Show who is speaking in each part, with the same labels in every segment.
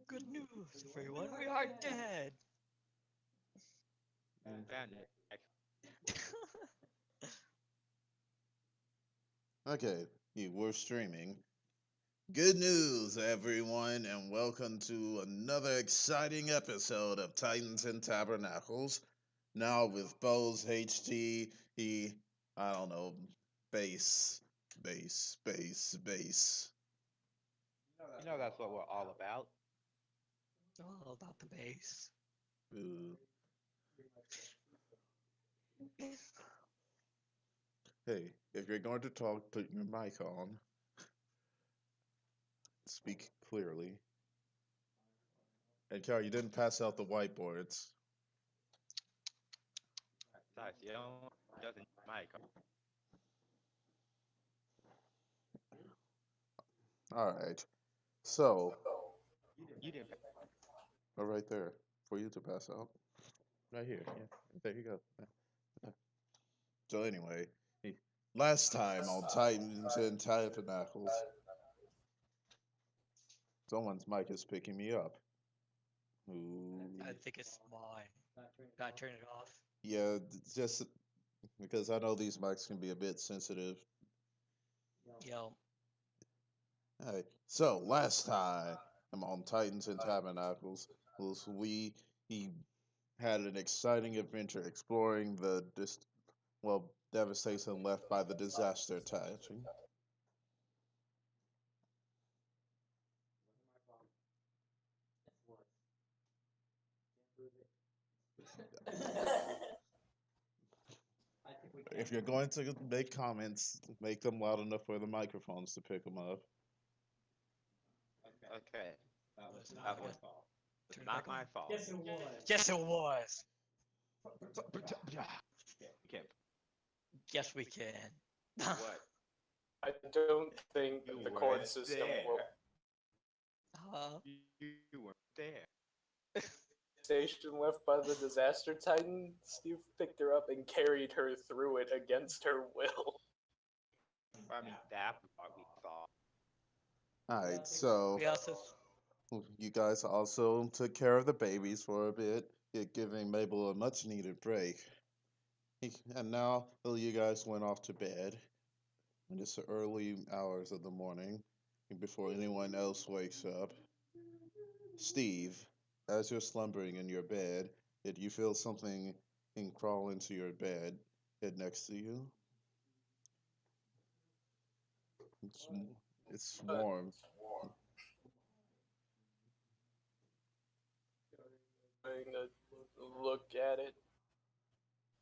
Speaker 1: Good news, everyone. We are dead.
Speaker 2: Found it.
Speaker 3: Okay, we're streaming. Good news, everyone, and welcome to another exciting episode of Titans and Tabernacles. Now with Bose HT, I don't know, bass.
Speaker 2: You know that's what we're all about.
Speaker 1: All about the base.
Speaker 3: Ooh. Hey, if you're going to talk, put your mic on. Speak clearly. And Carl, you didn't pass out the whiteboards.
Speaker 2: Besides, you don't doesn't mic.
Speaker 3: All right. So,
Speaker 2: You didn't.
Speaker 3: right there for you to pass out. Right here. Yeah. There you go. Yeah. So anyway, last time on Titans and Tabernacles, someone's mic is picking me up. Ooh.
Speaker 1: I think it's mine. Gotta turn it off.
Speaker 3: Yeah, just because I know these mics can be a bit sensitive.
Speaker 1: Yo,
Speaker 3: All right. So last time I'm on Titans and Tabernacles, we had an exciting adventure exploring the devastation left by the disaster attaching. If you're going to make comments, make them loud enough for the microphones to pick them up.
Speaker 2: Okay.
Speaker 1: listen,
Speaker 2: That
Speaker 1: I
Speaker 2: was
Speaker 1: gotta turn it
Speaker 2: not
Speaker 1: back
Speaker 2: my
Speaker 1: on.
Speaker 2: fault.
Speaker 4: Yes, it was.
Speaker 1: Yes, it was.
Speaker 2: You can't.
Speaker 1: Yes, we can.
Speaker 2: What?
Speaker 4: I don't think
Speaker 2: You
Speaker 4: the
Speaker 2: weren't
Speaker 4: court system will.
Speaker 2: there.
Speaker 1: Huh?
Speaker 2: You weren't there.
Speaker 4: Station left by the disaster titan. Steve picked her up and carried her through it against her will.
Speaker 2: I mean, that part we saw.
Speaker 3: Alright, so
Speaker 1: We also
Speaker 3: you guys also took care of the babies for a bit, giving Mabel a much needed break. And now you guys went off to bed. And it's the early hours of the morning, before anyone else wakes up. Steve, as you're slumbering in your bed, did you feel something crawl into your bed, head next to you? It's, it's warm.
Speaker 4: Going to look at it.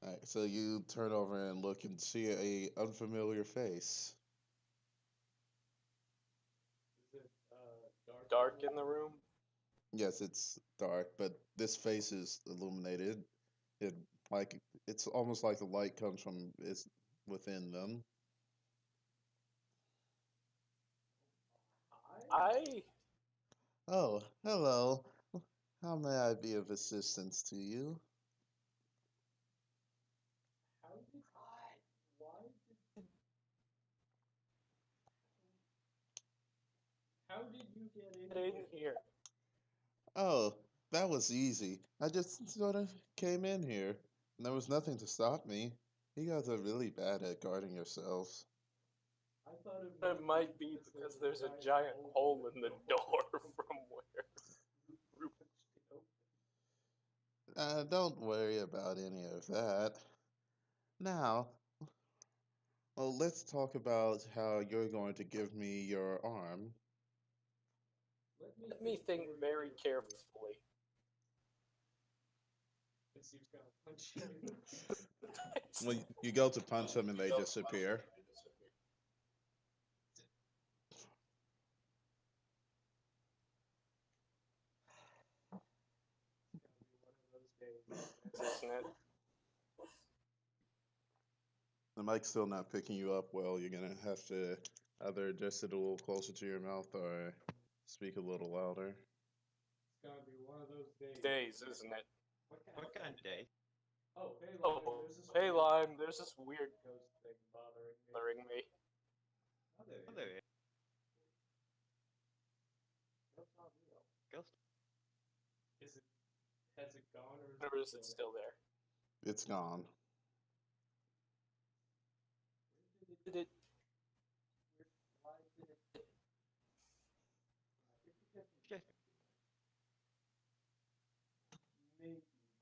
Speaker 3: Alright, so you turn over and look and see a unfamiliar face.
Speaker 4: Dark in the room.
Speaker 3: Yes, it's dark, but this face is illuminated. It it's almost like the light comes from is within them.
Speaker 4: I
Speaker 3: Oh, hello. How may I be of assistance to you?
Speaker 4: How did you get in here?
Speaker 3: Oh, that was easy. I just sort of came in here, and there was nothing to stop me. You guys are really bad at guarding yourselves.
Speaker 4: It might be because there's a giant hole in the door from where.
Speaker 3: Don't worry about any of that. Now, well, let's talk about how you're going to give me your arm.
Speaker 4: Let me think very carefully.
Speaker 3: Well, you go to punch them and they disappear.
Speaker 4: Isn't it?
Speaker 3: The mic's still not picking you up well. You're gonna have to either adjust it a little closer to your mouth or speak a little louder.
Speaker 4: Days, isn't it?
Speaker 2: What kind of day?
Speaker 4: Oh, hey Lime, there's this weird ghost thing bothering me.
Speaker 2: Oh, there it is. Ghost.
Speaker 4: Or is it still there?
Speaker 3: It's gone.
Speaker 4: Did it?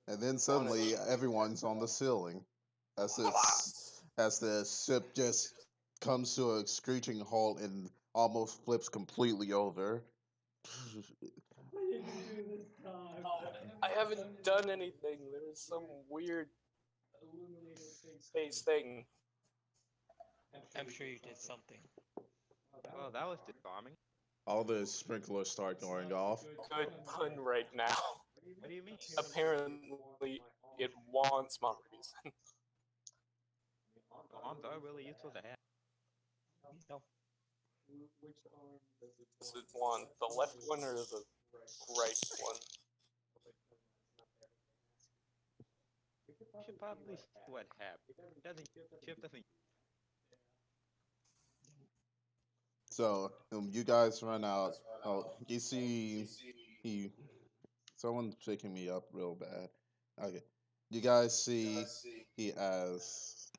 Speaker 3: And then suddenly everyone's on the ceiling as the ship just comes to a screeching halt and almost flips completely over.
Speaker 4: I haven't done anything. There was some weird space thing.
Speaker 1: I'm sure you did something.
Speaker 2: Well, that was disarming.
Speaker 3: All the sprinklers start going off.
Speaker 4: Good pun right now.
Speaker 2: What do you mean?
Speaker 4: Apparently, it wants my reason.
Speaker 2: Arms are really useful to have.
Speaker 1: No.
Speaker 4: Does it want the left one or the right one?
Speaker 2: You should probably see what happened. Chip doesn't.
Speaker 3: So you guys run out. Oh, you see, he, someone's picking me up real bad. Okay, you guys see, he as.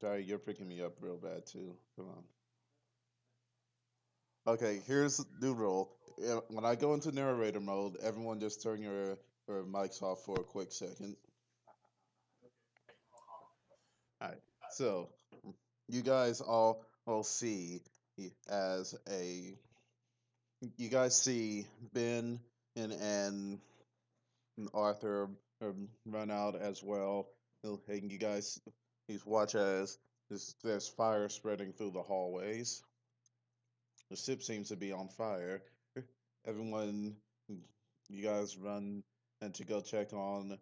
Speaker 3: Sorry, you're picking me up real bad too. Come on. Okay, here's the new rule. When I go into narrator mode, everyone just turn your mics off for a quick second. Alright, so you guys all see as a you guys see Ben and Arthur run out as well. And you guys watch as there's fire spreading through the hallways. The ship seems to be on fire. Everyone, you guys run and to go check on,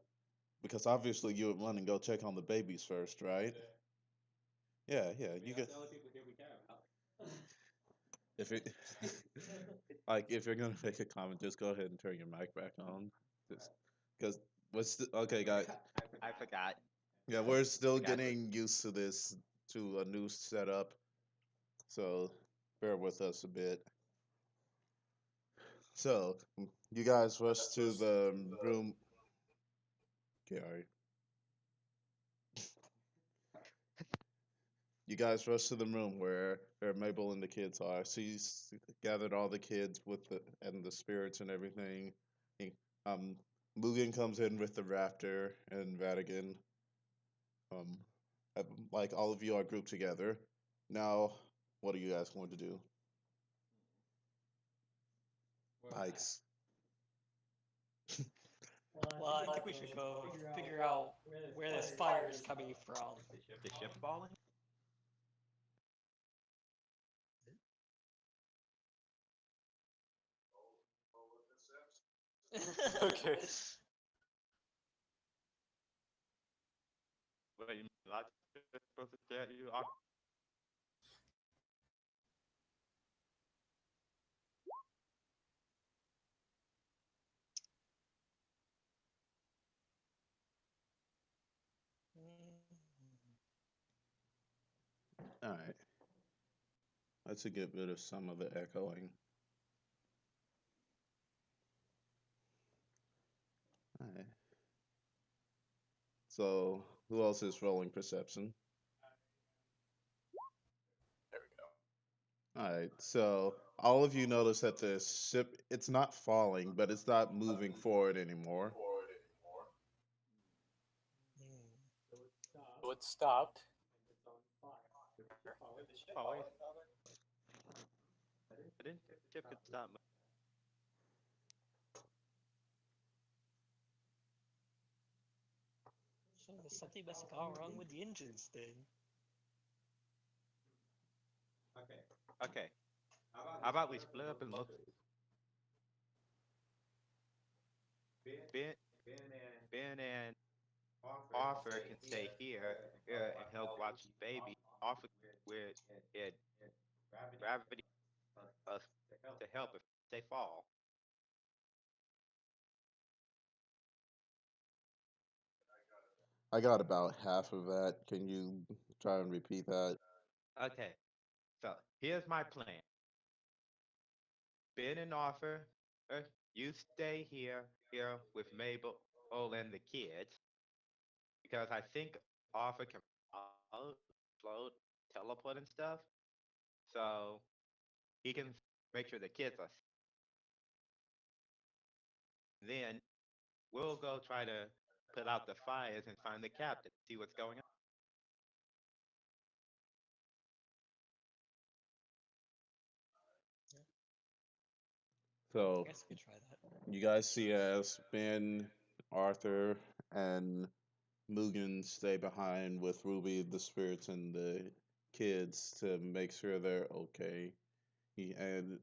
Speaker 3: because obviously you would run and go check on the babies first, right? Yeah, you get. If it, like, if you're gonna make a comment, just go ahead and turn your mic back on, because okay, guys.
Speaker 2: I forgot.
Speaker 3: Yeah, we're still
Speaker 2: Got it.
Speaker 3: getting used to this, to a new setup, so bear with us a bit. So, you guys rush to the room. Okay, you guys rush to the room where Mabel and the kids are. She's gathered all the kids with the spirits and everything. Um, Mugen comes in with the Raptor and Vatican. Um, like all of you are grouped together. Now, what are you guys going to do? Bikes.
Speaker 1: Well, I think we should go figure out where this fire is coming from.
Speaker 2: The ship falling?
Speaker 4: Okay.
Speaker 2: What do you mean? Lots of supposed to tell you off.
Speaker 3: All right. Let's get rid of some of the echoing. All right. So, who else is rolling perception?
Speaker 4: There we go.
Speaker 3: All right. So, all of you notice that the ship, it's not falling, but it's not moving forward anymore.
Speaker 4: So it stopped.
Speaker 2: Always. I didn't ship could stop.
Speaker 1: So something must have gone wrong with the engines then.
Speaker 2: Okay. How about we split up and look? Ben and Arthur can stay here and help watch the baby. Arthur where it gravity us to help if they fall.
Speaker 3: I got about half of that. Can you try and repeat that?
Speaker 2: Okay. So here's my plan. Ben and Arthur, you stay here with Mabel and the kids, because I think Arthur can float, teleport, and stuff. So he can make sure the kids are. Then we'll go try to put out the fires and find the captain, see what's going on.
Speaker 3: So
Speaker 1: I guess we could try that.
Speaker 3: you guys see as Ben, Arthur, and Mugen stay behind with Ruby, the spirits, and the kids to make sure they're okay. And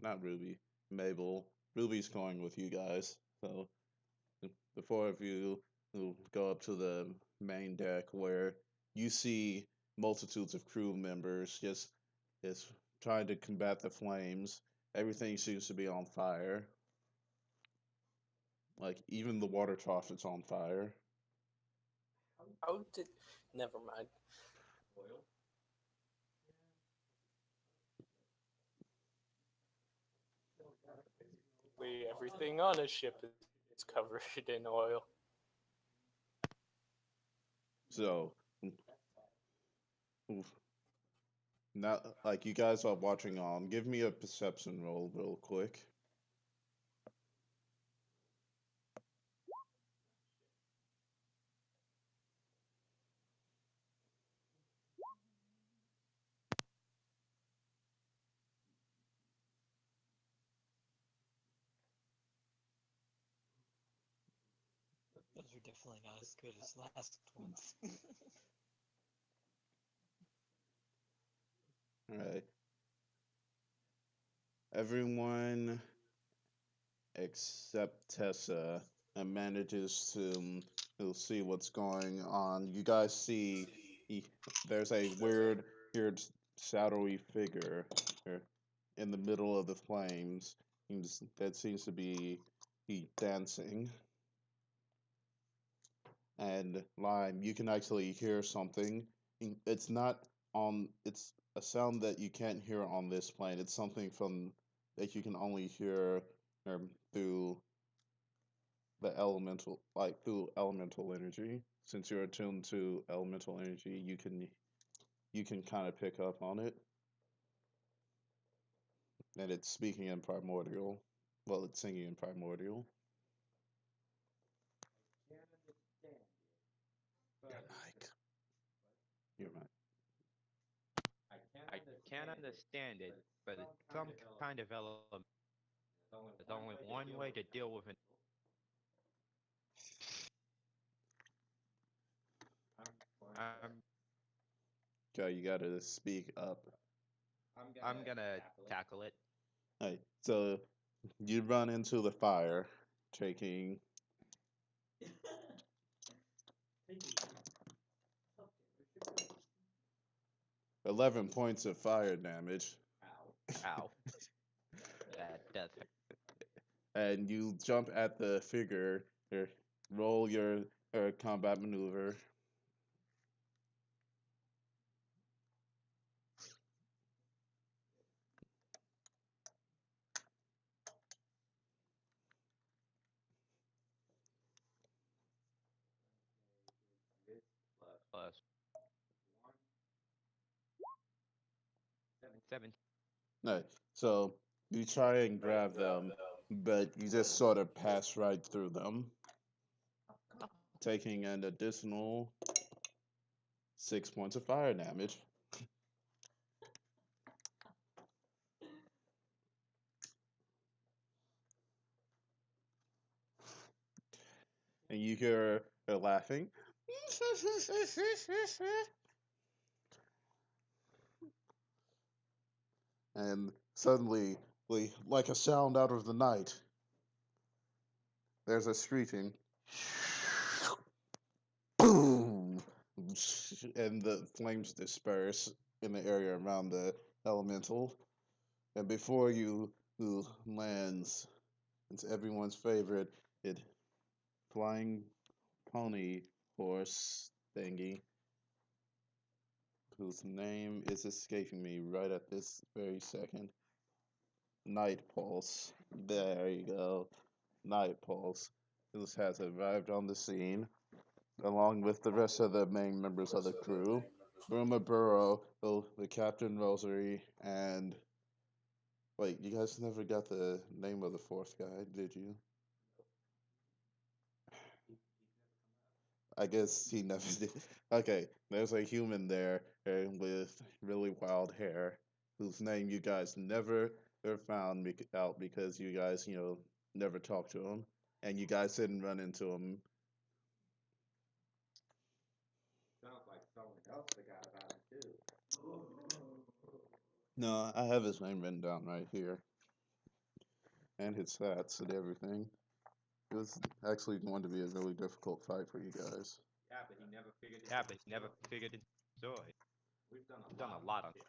Speaker 3: not Ruby, Mabel. Ruby's going with you guys. So the four of you will go up to the main deck where you see multitudes of crew members just trying to combat the flames. Everything seems to be on fire. Like even the water trough is on fire.
Speaker 4: How did? Never mind. Everything on a ship is covered in oil.
Speaker 3: So now, like you guys are watching on, give me a perception roll real quick.
Speaker 1: Those are definitely not as good as last ones.
Speaker 3: All right. Everyone except Tessa manages to see what's going on. You guys see there's a weird shadowy figure in the middle of the flames. That seems to be he dancing. And Lime, you can actually hear something. It's not on. It's a sound that you can't hear on this plane. It's something from that you can only hear through the elemental, like through elemental energy. Since you're attuned to elemental energy, you can kind of pick up on it. And it's speaking in primordial. Well, it's singing in primordial. Your mic. Your mic.
Speaker 2: I can't understand it, but it's some kind of element. There's only one way to deal with it. I'm
Speaker 3: Okay, you gotta speak up.
Speaker 2: I'm gonna tackle it.
Speaker 3: Alright, so you run into the fire, taking 11 points of fire damage,
Speaker 2: Ow. That does hurt.
Speaker 3: and you jump at the figure. Roll your combat maneuver.
Speaker 2: Plus 7.
Speaker 3: Alright, so you try and grab them, but you just sort of pass right through them, taking an additional 6 points of fire damage. And you hear her laughing. And suddenly, like a sound out of the night, there's a screeching. Boom! And the flames disperse in the area around the elemental. And before you lands, it's everyone's favorite, it flying pony horse thingy, whose name is escaping me right at this very second. Night Pulse. There you go. Night Pulse. has arrived on the scene, along with the rest of the main members of the crew. Burma Burrow, the Captain Rosary, and wait, you guys never got the name of the fourth guy, did you? I guess he never did. Okay, there's a human there with really wild hair, whose name you guys never found out because you guys, never talked to him, and you guys didn't run into him.
Speaker 2: Sounds like someone else forgot about it too.
Speaker 3: No, I have his name written down right here, and his stats and everything. It was actually going to be a really difficult fight for you guys.
Speaker 2: Yeah, but he never figured it. Yeah, but he never figured it. Joy. We've done a lot on it.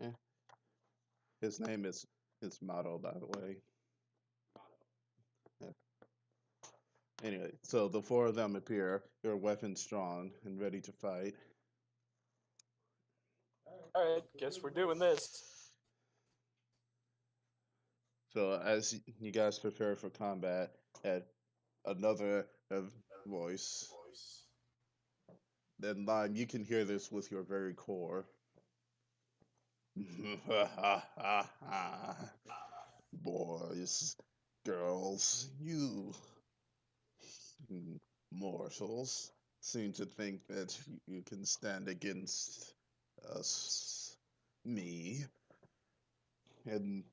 Speaker 3: Eh, his name is Motto, by the way. Yeah. Anyway, so the four of them appear. They're weapons drawn and ready to fight.
Speaker 4: Alright, guess we're doing this.
Speaker 3: So as you guys prepare for combat, at another voice. Then Lime, you can hear this with your very core. Boys, girls, you mortals seem to think that you can stand against us, me, and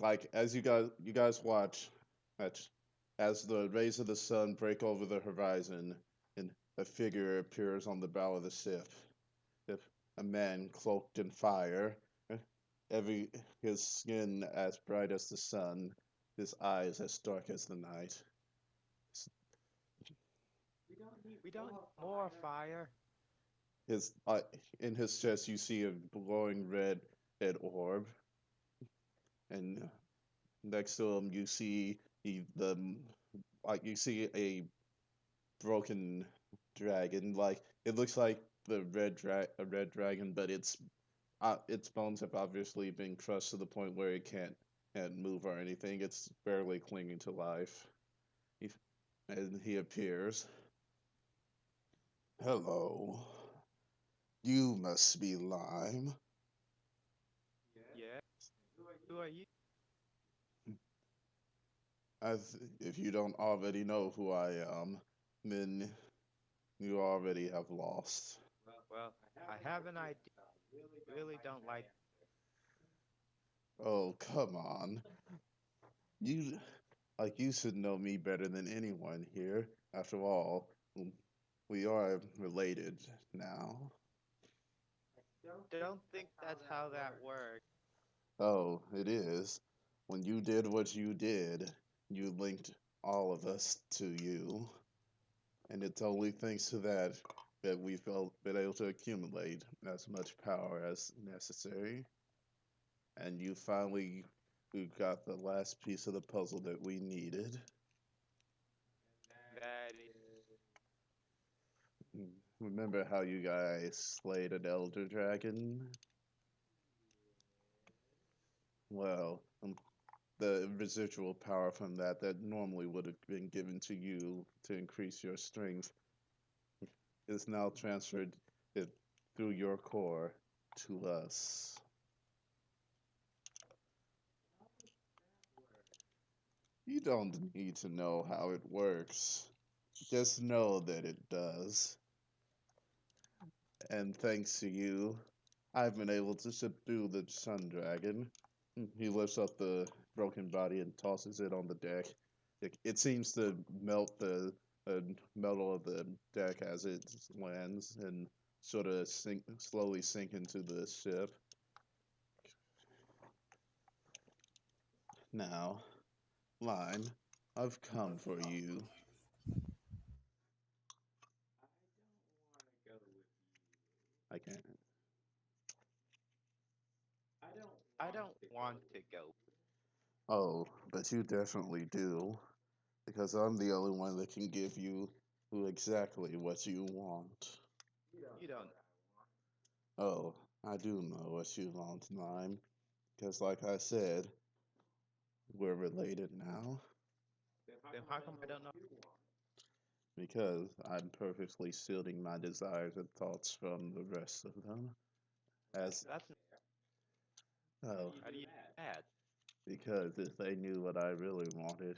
Speaker 3: like as you guys watch, as the rays of the sun break over the horizon, and a figure appears on the bow of the ship. If a man cloaked in fire, his skin as bright as the sun, his eyes as dark as the night.
Speaker 2: We don't need more fire.
Speaker 3: His in his chest you see a glowing red orb, and next to him you see you see a broken dragon. Like it looks like the a red dragon, but its bones have obviously been crushed to the point where it can't move or anything. It's barely clinging to life. And he appears. Hello. You must be Lime.
Speaker 2: Yeah. Who are you?
Speaker 3: If you don't already know who I am, then you already have lost.
Speaker 2: Well, I have an idea. Really don't like.
Speaker 3: Oh, come on. You you should know me better than anyone here. After all, we are related now.
Speaker 2: Don't think that's how that works.
Speaker 3: Oh, it is. When you did what you did, you linked all of us to you. And it's only thanks to that we've been able to accumulate as much power as necessary. And you finally got the last piece of the puzzle that we needed.
Speaker 2: That is.
Speaker 3: Remember how you guys slayed an elder dragon? Well, the residual power from that normally would have been given to you to increase your strength is now transferred through your core to us. You don't need to know how it works. Just know that it does. And thanks to you, I've been able to subdue the Sun Dragon. He lifts up the broken body and tosses it on the deck. It seems to melt the metal of the deck as it lands and sort of slowly sink into the ship. Now, Line, I've come for you. I can't.
Speaker 2: I don't want to go.
Speaker 3: Oh, but you definitely do. Because I'm the only one that can give you exactly what you want.
Speaker 2: You don't.
Speaker 3: Oh, I do know what you want, Lime. Because, like I said, we're related now.
Speaker 2: Then how come I don't know?
Speaker 3: Because I'm perfectly shielding my desires and thoughts from the rest of them. As
Speaker 2: That's
Speaker 3: oh,
Speaker 2: how do you do that?
Speaker 3: because if they knew what I really wanted,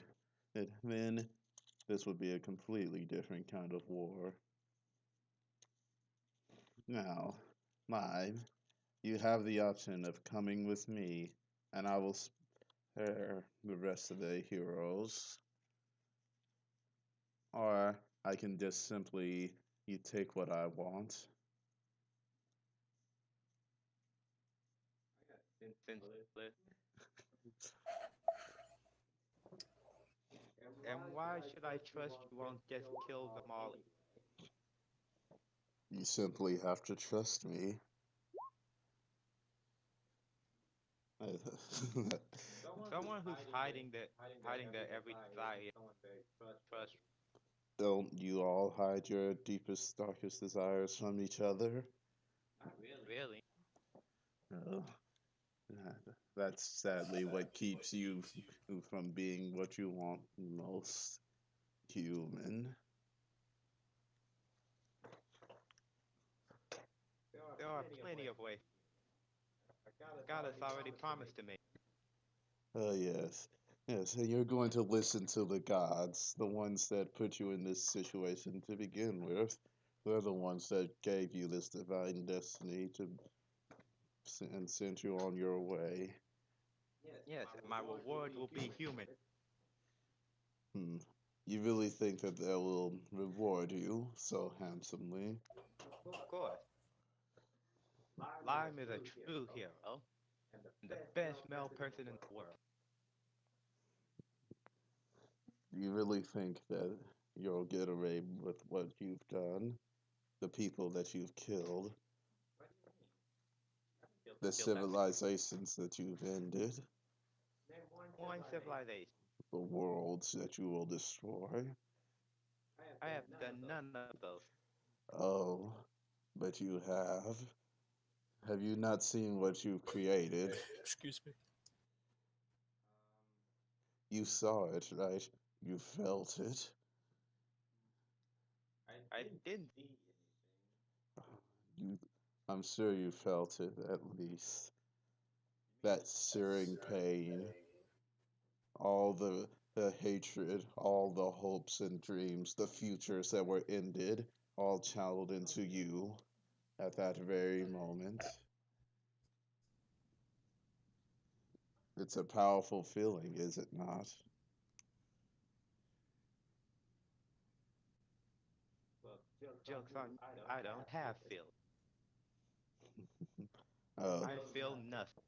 Speaker 3: then this would be a completely different kind of war. Now, mine, you have the option of coming with me, and I will spare the rest of the heroes, or I can just simply you take what I want.
Speaker 2: Since and why should I trust you won't just kill them all?
Speaker 3: You simply have to trust me.
Speaker 2: Someone who's hiding their every desire, trust.
Speaker 3: Don't you all hide your deepest, darkest desires from each other?
Speaker 2: Really?
Speaker 3: Uh, that's sadly what keeps you from being what you want most, human.
Speaker 2: There are plenty of ways. God has already promised to me.
Speaker 3: Oh, yes. Yes, and you're going to listen to the gods, the ones that put you in this situation to begin with. They're the ones that gave you this divine destiny and sent you on your way.
Speaker 2: Yes, and my reward will be human.
Speaker 3: Hmm. You really think that they will reward you so handsomely?
Speaker 2: Of course. Lime is a true hero and the best male person in the world.
Speaker 3: You really think that you'll get away with what you've done? The people that you've killed? The
Speaker 2: Kill that
Speaker 3: civilizations that you've ended?
Speaker 2: one civilization.
Speaker 3: The worlds that you will destroy?
Speaker 2: I have done none of those.
Speaker 3: Oh, but you have. Have you not seen what you've created?
Speaker 4: Excuse me.
Speaker 3: You saw it, right? You felt it.
Speaker 2: I didn't.
Speaker 3: You, I'm sure you felt it at least. That searing pain, all the hatred, all the hopes and dreams, the futures that were ended, all channeled into you at that very moment. It's a powerful feeling, is it not?
Speaker 2: Joke's on you. I don't have feelings.
Speaker 3: Oh,
Speaker 2: I feel nothing.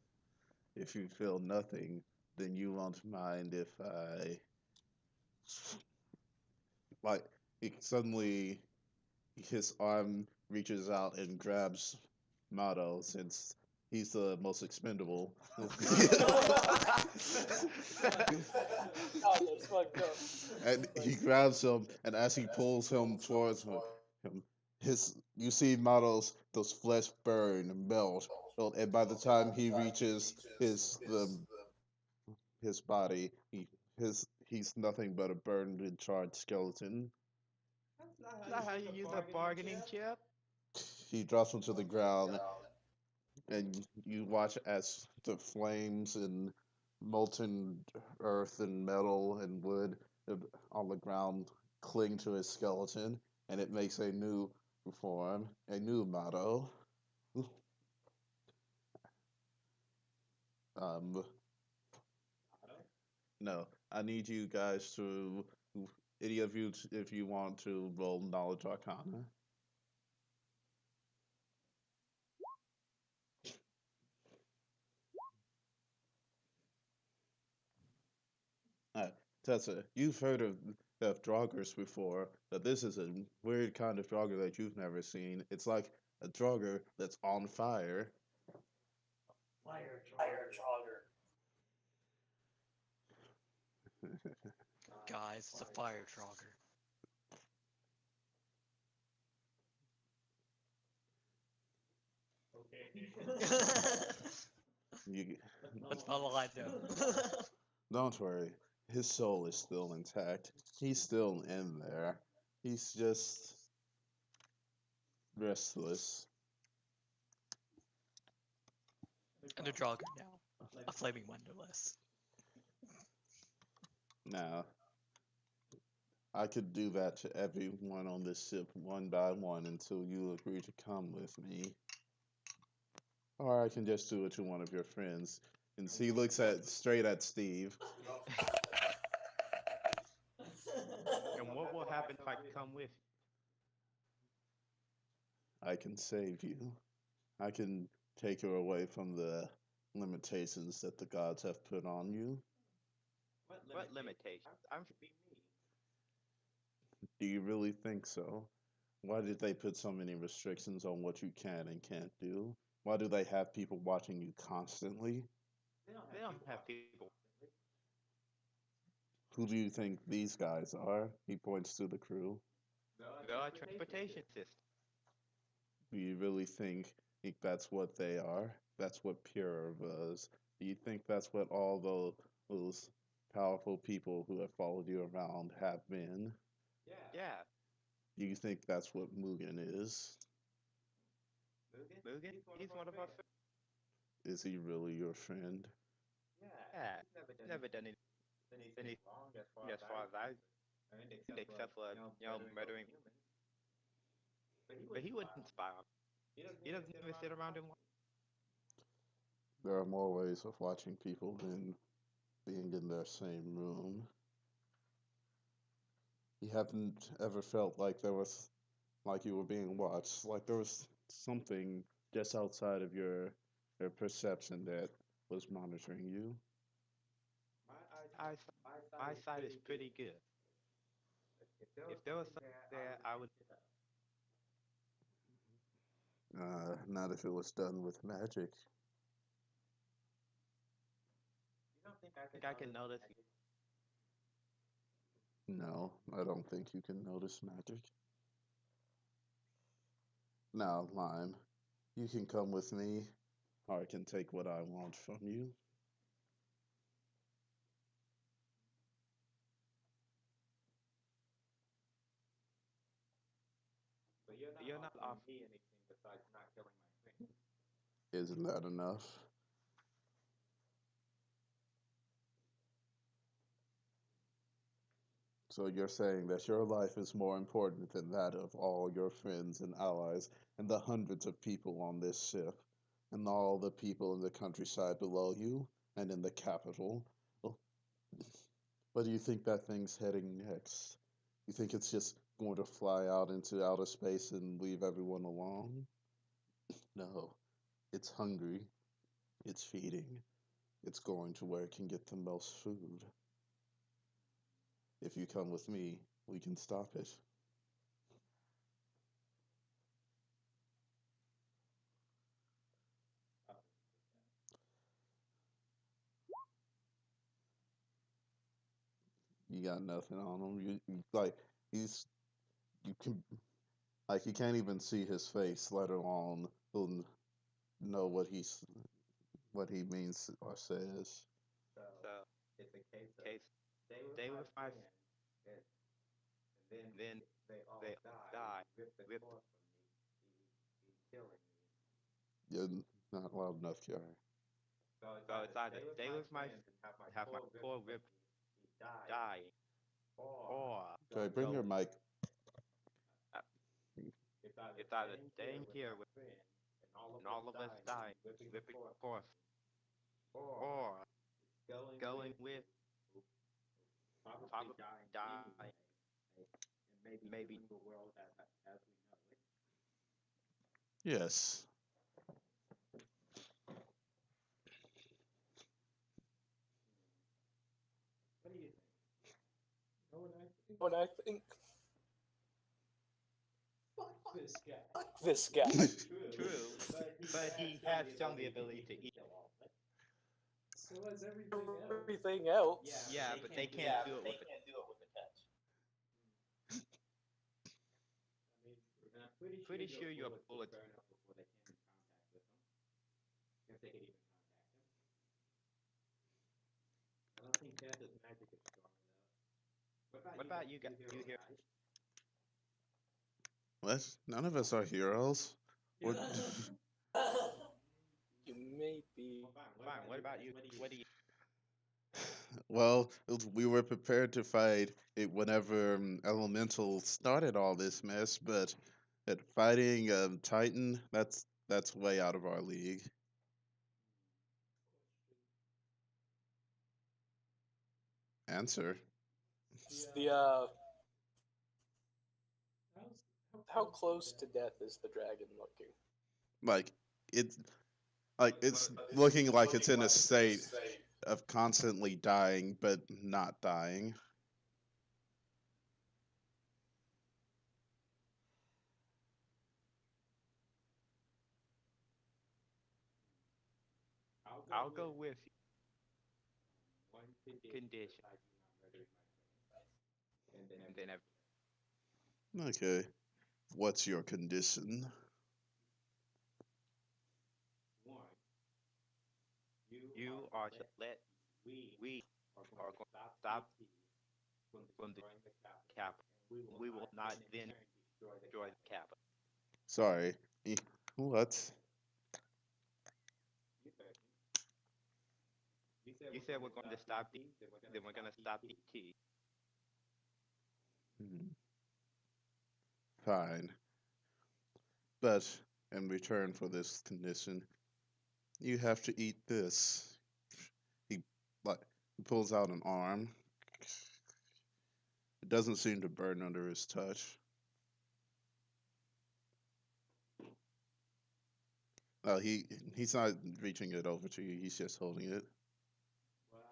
Speaker 3: if you feel nothing, then you won't mind if I like suddenly his arm reaches out and grabs Mato since he's the most expendable.
Speaker 4: God, that's fucked up.
Speaker 3: And he grabs him, and as he pulls him towards him, his you see Mato's those flesh burn and melt, and by the time he reaches his body, he's nothing but a burned and charred skeleton.
Speaker 2: Is that how you use a bargaining chip?
Speaker 3: He drops him to the ground, and you watch as the flames and molten earth and metal and wood on the ground cling to his skeleton, and it makes a new form, a new motto. Um, no, I need you guys to, any of you, if you want to roll knowledge arcana. Tessa, you've heard of Draugrs before, but this is a weird kind of Draugr that you've never seen. It's like a Draugr that's on fire.
Speaker 1: Fire
Speaker 4: Fire
Speaker 1: jogger.
Speaker 4: jogger.
Speaker 1: Guys, it's a fire jogger.
Speaker 3: You,
Speaker 1: That's not a lie, though.
Speaker 3: don't worry. his soul is still intact. He's still in there. He's just restless.
Speaker 1: And a Draugr now. A flaming wonderless.
Speaker 3: Now, I could do that to everyone on this ship one by one until you agree to come with me. Or I can just do it to one of your friends. And he looks straight at Steve.
Speaker 2: And what will happen if I come with
Speaker 3: I can save you. I can take you away from the limitations that the gods have put on you.
Speaker 2: you? What limitations? I'm free me.
Speaker 3: Do you really think so? Why did they put so many restrictions on what you can and can't do? Why do they have people watching you constantly?
Speaker 2: They don't have people.
Speaker 3: Who do you think these guys are? He points to the crew.
Speaker 2: There are transportation systems.
Speaker 3: Do you really think that's what they are? That's what Pure was. Do you think that's what all those powerful people who have followed you around have been?
Speaker 2: Yeah.
Speaker 3: Do you think that's what Mugen is?
Speaker 2: Mugen? He's one of our friends.
Speaker 3: Is he really your friend?
Speaker 2: Yeah. He's never done anything wrong as far as I except for, murdering. But he wouldn't spy on me. He doesn't even sit around and watch.
Speaker 3: There are more ways of watching people than being in their same room. You haven't ever felt like you were being watched, like there was something just outside of your perception that was monitoring you.
Speaker 2: I, my side is pretty good. If there was something there, I would.
Speaker 3: Not if it was done with magic.
Speaker 2: I think I can notice.
Speaker 3: No, I don't think you can notice magic. Now, Lime, you can come with me, or I can take what I want from you.
Speaker 2: But you're not offering me anything besides not killing my friend.
Speaker 3: Isn't that enough? So you're saying that your life is more important than that of all your friends and allies and the hundreds of people on this ship and all the people in the countryside below you and in the capital. Well, where do you think that thing's heading next? You think it's just going to fly out into outer space and leave everyone alone? No. It's hungry. It's feeding. It's going to where it can get the most food. If you come with me, we can stop it. You got nothing on him. Like he's you can like you can't even see his face, let alone know what he means or says.
Speaker 2: So it's a case. Stay with my friend, and then they all die. Rip off from me. He's killing me.
Speaker 3: You're not loud enough, Kiara.
Speaker 2: So it's either stay with my friend and have my core ripped, dying, or
Speaker 3: Okay, bring
Speaker 2: go.
Speaker 3: your mic.
Speaker 2: Uh, it's either staying here with and all of us dying, ripping core, or going with probably dying, maybe.
Speaker 3: Yes.
Speaker 4: What I think. Fuck this guy.
Speaker 2: True, but he has shown the ability to eat.
Speaker 4: Everything else.
Speaker 2: Yeah, but they can't do it with a pretty sure your bullets. What about you guys? You here?
Speaker 3: What? None of us are heroes. What?
Speaker 4: You may be.
Speaker 2: Fine. What about you? What do you?
Speaker 3: Well, we were prepared to fight it whenever Elemental started all this mess, but at fighting Titan, that's way out of our league. Answer.
Speaker 4: It's the how close to death is the dragon looking?
Speaker 3: Like it, it's looking like it's in a state of constantly dying, but not dying.
Speaker 2: I'll go with you. One condition, and then
Speaker 3: Okay. What's your condition?
Speaker 2: you are to let we are going to stop from the capital. We will not then destroy the capital.
Speaker 3: Sorry. What?
Speaker 2: You said we're going to stop the, then we're going to stop the key.
Speaker 3: Hmm. Fine. But in return for this condition, you have to eat this. He like he pulls out an arm. It doesn't seem to burn under his touch. Oh, he's not reaching it over to you. He's just holding it.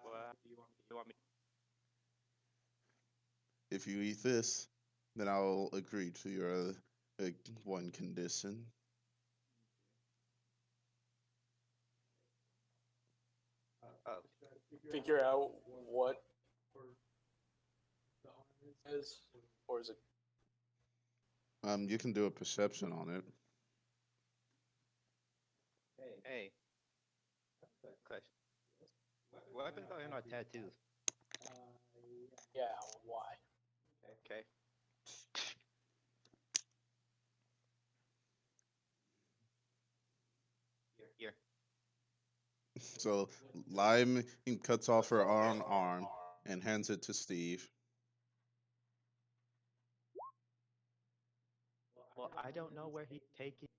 Speaker 2: What you want me?
Speaker 3: If you eat this, then I'll agree to your one condition.
Speaker 2: Oh,
Speaker 4: Figure out what is, or is it?
Speaker 3: You can do a perception on it.
Speaker 2: hey, question. Weapons are in our tattoos.
Speaker 4: Yeah, why?
Speaker 2: Okay. Here.
Speaker 3: So Lime cuts off her own arm and hands it to Steve.
Speaker 2: Well, I don't know where he'd take it.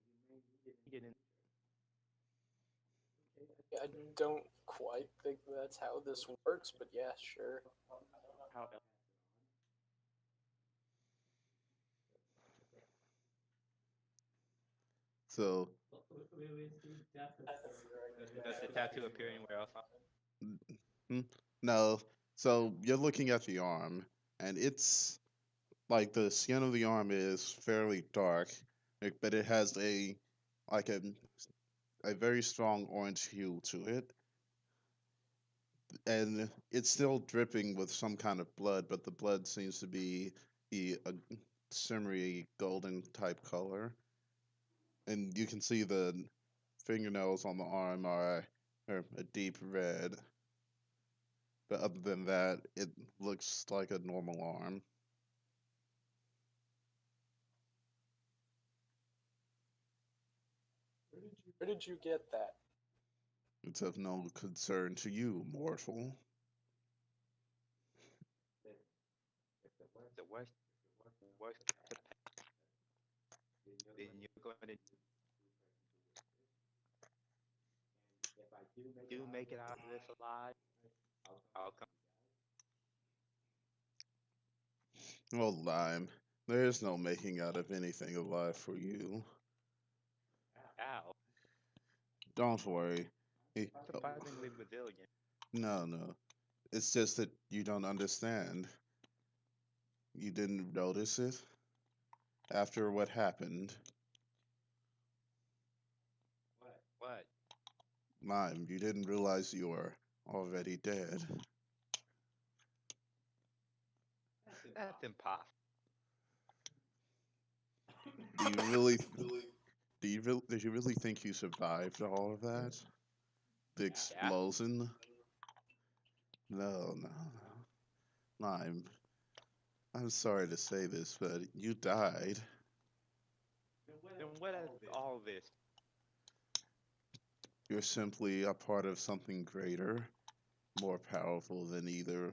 Speaker 4: I don't quite think that's how this works, but yeah, sure.
Speaker 2: How
Speaker 3: So
Speaker 2: does the tattoo appear anywhere else?
Speaker 3: no, so you're looking at the arm, and it's like the skin of the arm is fairly dark, but it has like a very strong orange hue to it, and it's still dripping with some kind of blood, but the blood seems to be a shimmery golden type color, and you can see the fingernails on the arm are a deep red. But other than that, it looks like a normal arm.
Speaker 4: Where did you get that?
Speaker 3: It's of no concern to you, mortal.
Speaker 2: The worst to then you're going to do make it out of this alive. I'll come
Speaker 3: Oh, Lime, there is no making out of anything alive for you.
Speaker 2: out.
Speaker 3: Don't worry.
Speaker 2: Surprisingly resilient.
Speaker 3: No. It's just that you don't understand. You didn't notice it after what happened.
Speaker 2: What?
Speaker 3: Lime, you didn't realize you were already dead.
Speaker 2: That's impossible.
Speaker 3: Do you really? Did you really think you survived all of that? The explosion? No. Lime. I'm sorry to say this, but you died.
Speaker 2: Then what is all this?
Speaker 3: You're simply a part of something greater, more powerful than either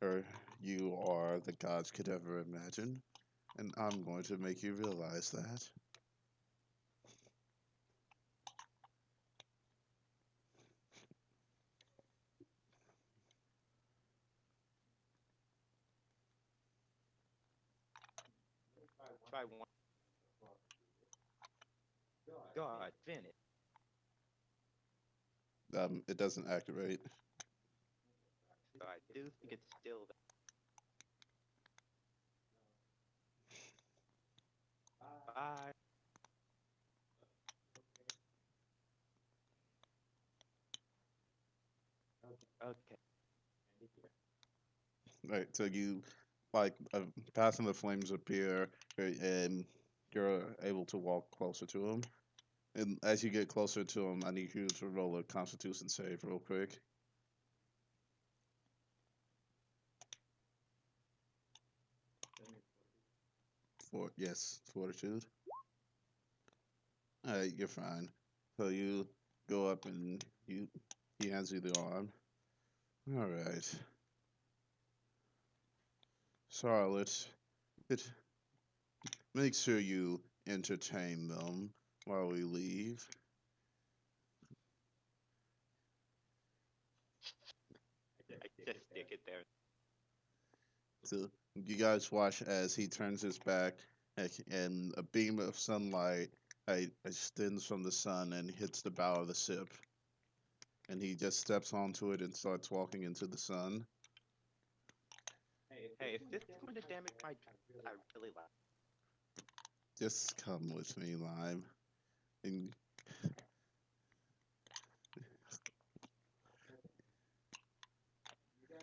Speaker 3: or you or the gods could ever imagine. And I'm going to make you realize that.
Speaker 2: Try one. God, finish.
Speaker 3: It doesn't activate.
Speaker 2: So I do think it's still there. Bye. Okay.
Speaker 3: Right, so you like path and the flames appear, and you're able to walk closer to him. And as you get closer to him, I need you to roll a Constitution save real quick. Yes, fortitude. All right, you're fine. So you go up and he hands you the arm. All right, Charlotte. Make sure you entertain them while we leave.
Speaker 2: I just stick it there.
Speaker 3: So you guys watch as he turns his back, and a beam of sunlight extends from the sun and hits the bow of the ship. And he just steps onto it and starts walking into the sun.
Speaker 2: Hey, if this is going to damage my dress, I really like.
Speaker 3: Just come with me, Lime. And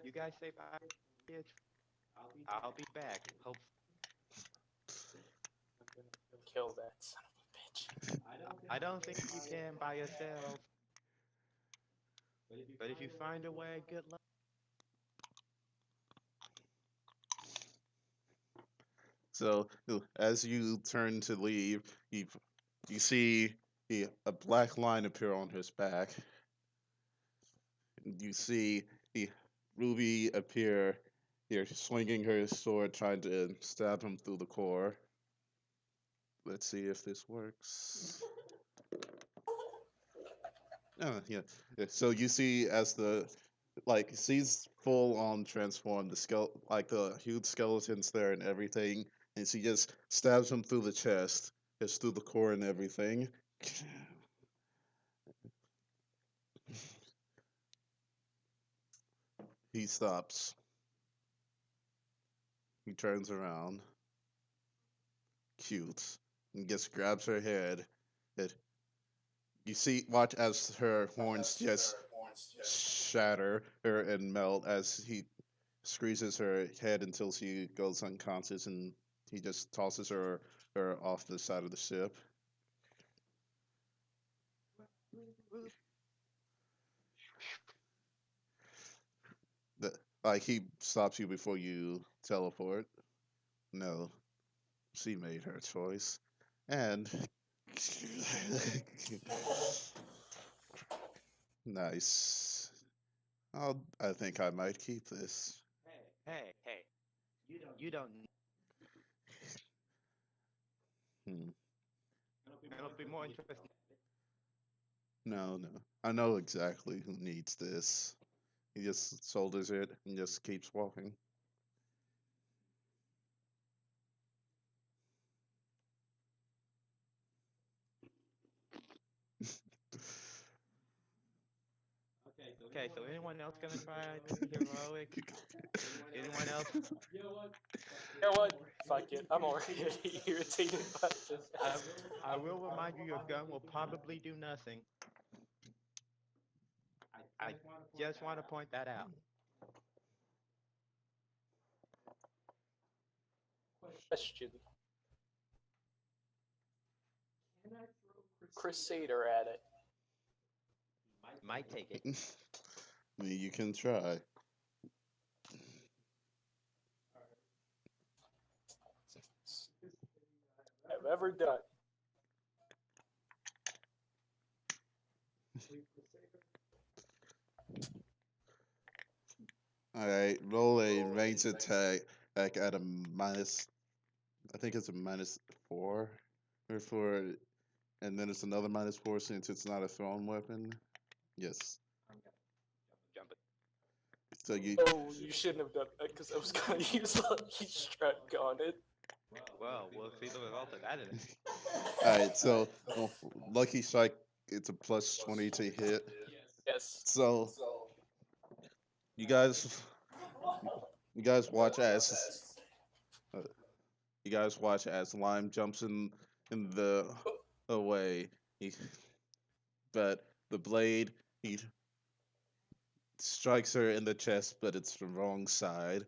Speaker 2: You guys say bye, kids. I'll be back. Hope.
Speaker 4: Kill that son of a bitch.
Speaker 2: I don't think you can by yourself. But if you find a way, good luck.
Speaker 3: so as you turn to leave, you see a black line appear on his back. You see Ruby appear here, swinging her sword, trying to stab him through the core. Let's see if this works. Yeah. So you see as the she's full on transformed, like the huge skeletons there and everything, and she just stabs him through the chest, just through the core and everything. He stops. He turns around, cute, and just grabs her head. It, you see, watch as her horns just shatter her and melt as he squeezes her head until she goes unconscious, and he just tosses her off the side of the ship. The, like he stops you before you teleport. No, she made her choice, and nice. I think I might keep this.
Speaker 2: Hey. You don't.
Speaker 3: Hmm.
Speaker 2: It'll be more interesting.
Speaker 3: No, no. I know exactly who needs this. He just shoulders it and just keeps walking.
Speaker 2: Okay, so anyone else gonna try to be heroic? Anyone else?
Speaker 4: You know what? Fuck it. I'm already irritated by this.
Speaker 2: I will remind you, your gun will probably do nothing. I just want to point that out.
Speaker 4: Question. Crusader at it.
Speaker 2: Might take it.
Speaker 3: You can try.
Speaker 4: I've ever done.
Speaker 3: Alright, roll a range attack like at a minus, I think it's a -4 or 4, and then it's another -4 since it's not a thrown weapon. Yes.
Speaker 2: Jump it.
Speaker 3: So you,
Speaker 4: Oh, you shouldn't have done that because I was gonna use Lucky Strike on it.
Speaker 2: Well, we'll see the result of that in
Speaker 3: alright, so Lucky Strike, it's a +20 to hit.
Speaker 4: Yes.
Speaker 3: So you guys, you guys watch as you guys watch as Lime jumps in the away. But the blade he strikes her in the chest, but it's the wrong side.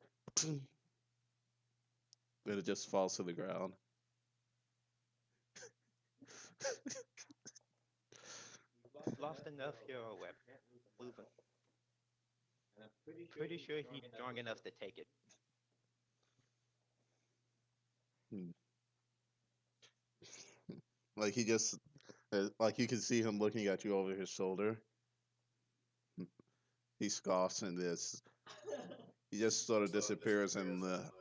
Speaker 3: And it just falls to the ground.
Speaker 2: Lost enough hero weapon. Moving. Pretty sure he's strong enough to take it.
Speaker 3: Like he just, like you can see him looking at you over his shoulder. He scoffs and this. He just sort of disappears in the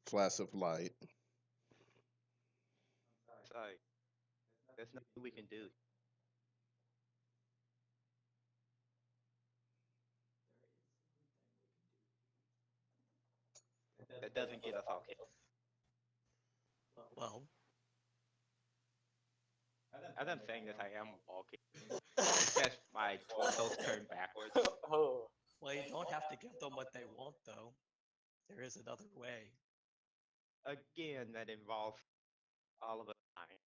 Speaker 3: flash of light.
Speaker 2: Sorry. There's nothing we can do. That doesn't get us all killed.
Speaker 1: Well,
Speaker 2: As I'm saying this, I am all killed. Just my torso's turned backwards.
Speaker 4: Oh.
Speaker 1: well, you don't have to give them what they want, though. There is another way.
Speaker 2: Again, that involves all of us dying.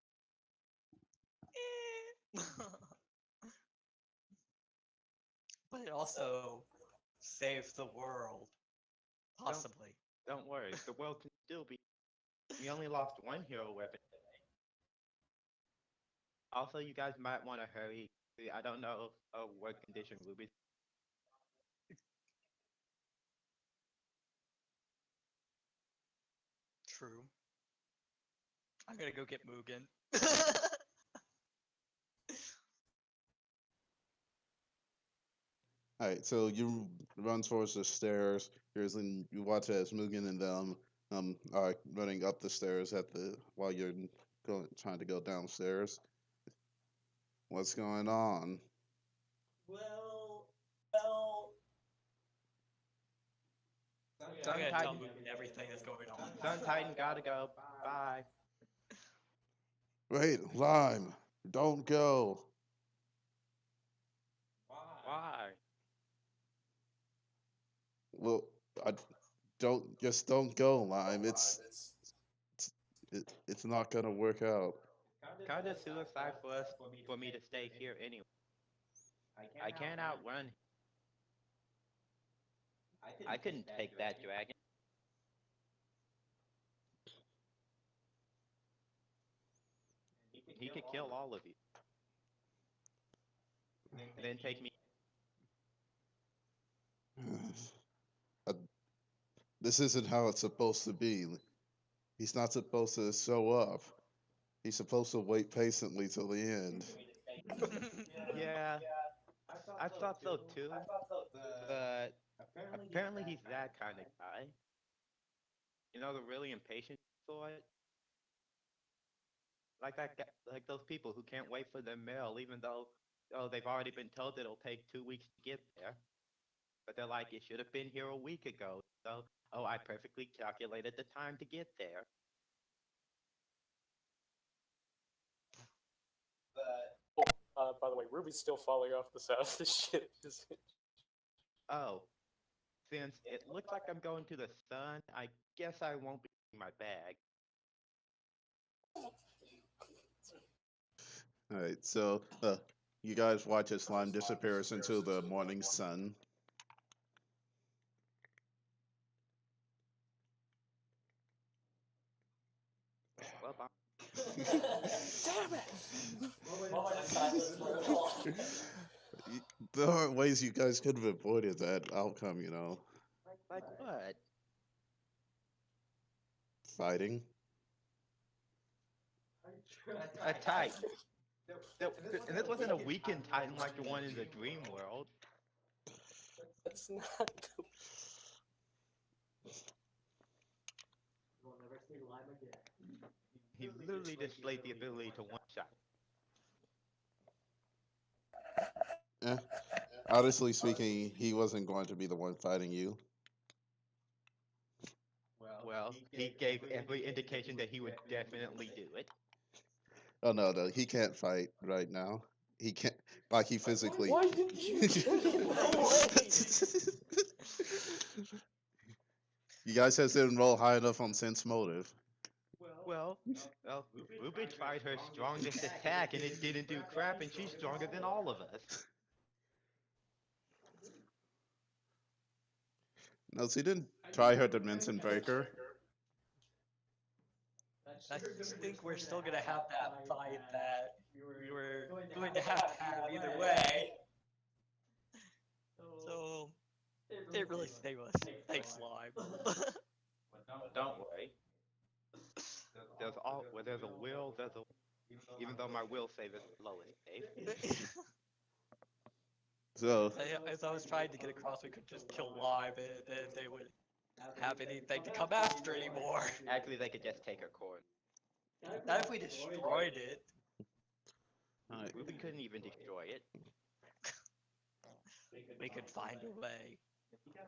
Speaker 1: But it also saves the world. Possibly.
Speaker 2: Don't worry, the world can still be. We only lost one hero weapon. Also, you guys might want to hurry. I don't know what condition Ruby's.
Speaker 1: True. I'm gonna go get Mugen.
Speaker 3: Alright, so you run towards the stairs. You watch as Mugen and them are running up the stairs while you're trying to go downstairs. What's going on?
Speaker 1: well. I'm
Speaker 2: Sun
Speaker 1: gonna tell
Speaker 2: Titan,
Speaker 1: Mugen everything that's going on.
Speaker 2: Sun Titan gotta go. Bye.
Speaker 3: Wait, Lime, don't go.
Speaker 2: Why?
Speaker 3: Well, I don't go, Lime. It's not gonna work out.
Speaker 2: Kinda suicide for me to stay here anyway. I can't outrun him. I couldn't take that dragon. He could kill all of you. And then take me.
Speaker 3: Uh, This isn't how it's supposed to be. He's not supposed to show up. He's supposed to wait patiently till the end.
Speaker 2: Yeah, I thought so too. But apparently he's that kind of guy. You know, the really impatient sort. Like that guy, like those people who can't wait for their mail, even though they've already been told it'll take 2 weeks to get there. But they're like, it should have been here a week ago. So, I perfectly calculated the time to get there.
Speaker 4: By the way, Ruby's still falling off the side of the ship.
Speaker 2: Oh, since it looks like I'm going to the sun, I guess I won't be in my bag.
Speaker 3: Alright, so you guys watch as Slime disappears into the morning sun.
Speaker 2: Well, bye.
Speaker 4: Damn it!
Speaker 3: There are ways you guys could have avoided that outcome, you know.
Speaker 2: Like what?
Speaker 3: Fighting.
Speaker 2: A Titan. And this wasn't a weakened Titan like the one in the dream world.
Speaker 4: That's not.
Speaker 2: He literally displayed the ability to one-shot.
Speaker 3: Eh, honestly speaking, he wasn't going to be the one fighting you.
Speaker 2: Well, he gave every indication that he would definitely do it.
Speaker 3: Oh no, he can't fight right now. He can't, like he physically.
Speaker 4: Why did you get in the way?
Speaker 3: You guys just didn't roll high enough on sense motive.
Speaker 2: Well, Ruby tried her strongest attack and it didn't do crap, and she's stronger than all of us.
Speaker 3: No, she didn't try her dimension breaker.
Speaker 1: I think we're still gonna have that fight that we were going to have either way. So it really stayed with us. Thanks, Slime.
Speaker 2: Don't worry. There's a will, even though my will save is the lowest save.
Speaker 3: So
Speaker 1: As I was trying to get across, we could just kill Lime and then they would have anything to come after anymore.
Speaker 2: Actually, they could just take her core.
Speaker 1: Not if we destroyed it.
Speaker 3: alright.
Speaker 2: Ruby couldn't even destroy it.
Speaker 1: We could find a way.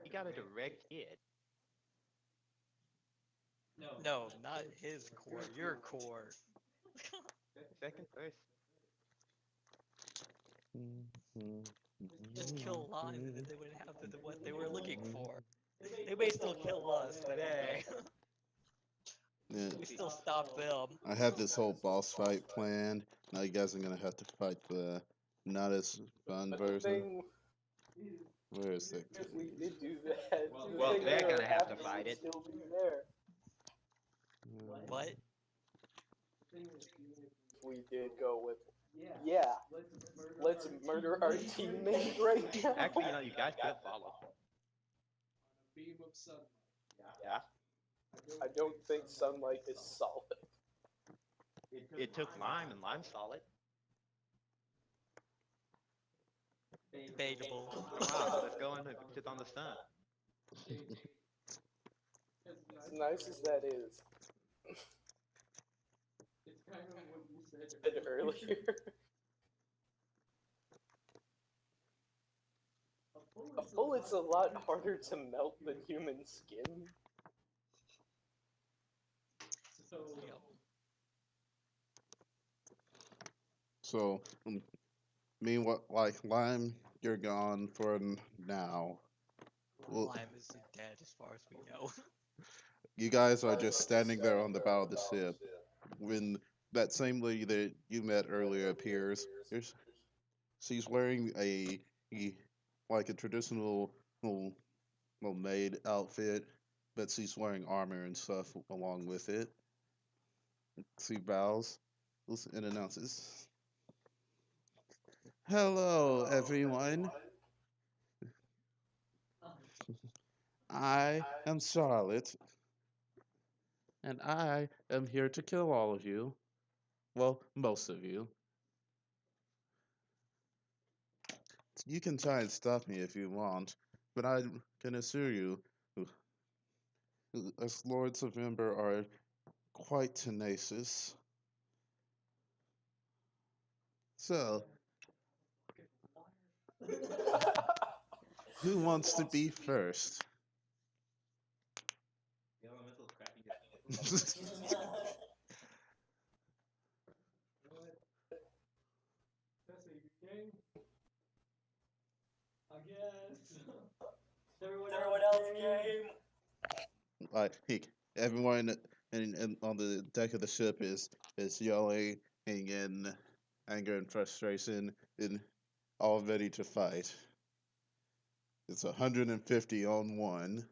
Speaker 2: He got a direct hit.
Speaker 1: No, not his core, your core.
Speaker 2: Second, first.
Speaker 1: Just kill Lime and then they would have what they were looking for. They may still kill us, but hey.
Speaker 3: Yeah,
Speaker 1: We still stop them.
Speaker 3: I had this whole boss fight planned. Now you guys are gonna have to fight the not as fun
Speaker 4: But the
Speaker 3: version.
Speaker 4: thing,
Speaker 3: Where is it?
Speaker 4: if we did do that,
Speaker 2: Well,
Speaker 4: the
Speaker 2: they're
Speaker 4: thing
Speaker 2: gonna have to
Speaker 4: would
Speaker 2: fight it.
Speaker 4: Still be there.
Speaker 1: What?
Speaker 4: We did go with. Yeah, let's murder our teammate right now.
Speaker 2: Actually, you guys could follow. Yeah.
Speaker 4: I don't think sunlight is solid.
Speaker 2: It took Lime, and Lime's solid.
Speaker 1: Debatable.
Speaker 2: Wow, let's go and put it on the sun.
Speaker 4: As nice as that is. Said earlier. A bullet's a lot harder to melt than human skin.
Speaker 3: So, meanwhile, like Lime, you're gone for now. Well,
Speaker 1: Lime is dead as far as we know.
Speaker 3: you guys are just standing there on the bow of the ship when that same lady that you met earlier appears. She's wearing like a traditional little maid outfit, but she's wearing armor and stuff along with it. She bows and announces, "Hello, everyone. I am Charlotte, and I am here to kill all of you. Well, most of you. You can try and stop me if you want, but I can assure you, us Lords of Ember are quite tenacious. So, who wants to be first?"
Speaker 1: Everyone else came.
Speaker 3: Like everyone on the deck of the ship is yelling in anger and frustration and all ready to fight. It's 150 on one.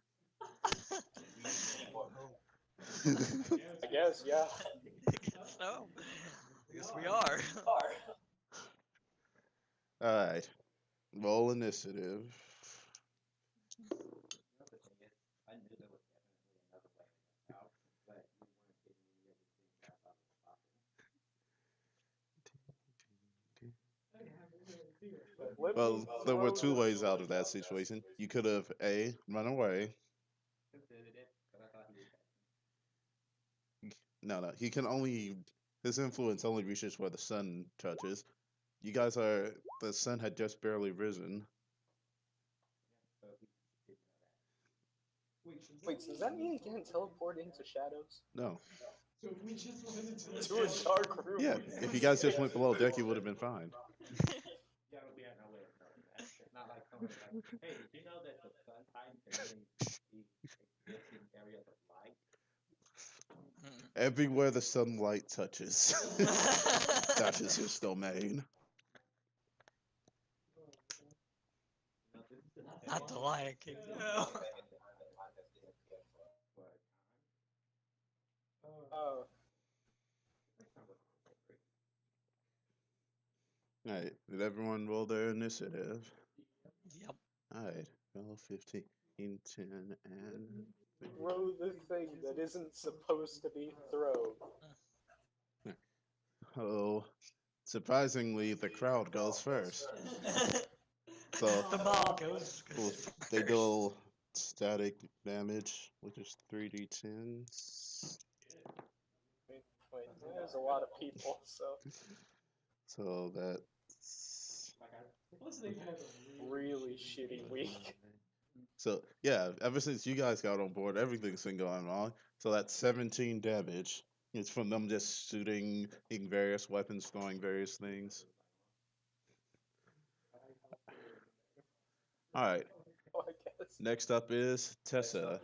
Speaker 4: I guess, yeah.
Speaker 1: So, I guess we are.
Speaker 3: All right, roll initiative.
Speaker 4: Let
Speaker 3: Well,
Speaker 4: me
Speaker 3: there were
Speaker 4: throw
Speaker 3: two
Speaker 4: this-
Speaker 3: ways out of that situation. You could have A, run away. No, he can only, his influence only reaches where the sun touches. You guys are, the sun had just barely risen.
Speaker 4: Wait, does that mean he can't teleport into shadows?
Speaker 3: No.
Speaker 4: To a dark room?
Speaker 3: Yeah, if you guys just went below deck, you would have been fine. Everywhere the sunlight touches. That is his domain.
Speaker 1: Not the Lion King. No.
Speaker 4: Oh,
Speaker 3: Alright, did everyone roll their initiative?
Speaker 1: Yep.
Speaker 3: Alright, 12, 15, 10, and...
Speaker 4: throw the thing that isn't supposed to be thrown.
Speaker 3: Oh, surprisingly, the crowd goes first. So,
Speaker 1: The mob goes.
Speaker 3: well, they deal static damage, which is 3d10.
Speaker 4: Wait, there's a lot of people, so
Speaker 3: So that's...
Speaker 4: really shitty week.
Speaker 3: So, yeah, ever since you guys got on board, everything's been going wrong. So that's 17 damage. It's from them just shooting various weapons, throwing various things. Alright,
Speaker 4: I guess.
Speaker 3: next up is Tessa.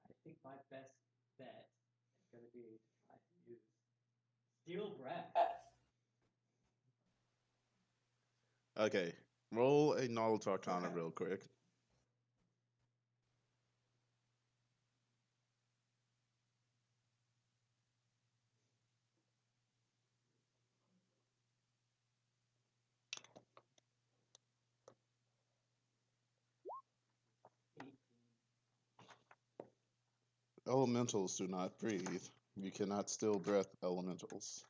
Speaker 5: I think my best bet is going to be to try to use Steel Breath.
Speaker 3: Okay, roll a knowledge arcana real quick. Elementals do not breathe. You cannot still breath elementals.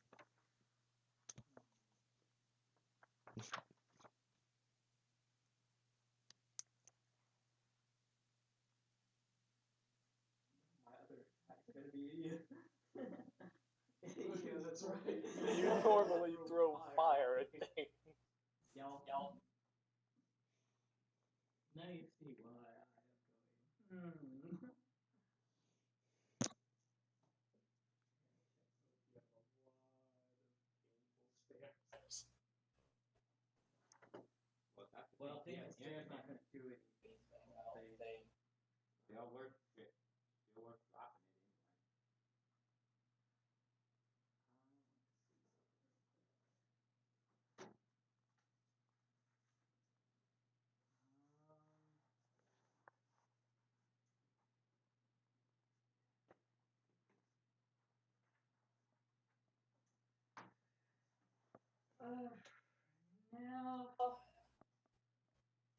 Speaker 5: My other attack's going to be... yeah, that's right.
Speaker 4: You normally throw fire at things.
Speaker 5: Yell. Now you see why I am going. Well, taking stairs not going to do anything.
Speaker 2: They'll work dropping it anyway.
Speaker 5: Now,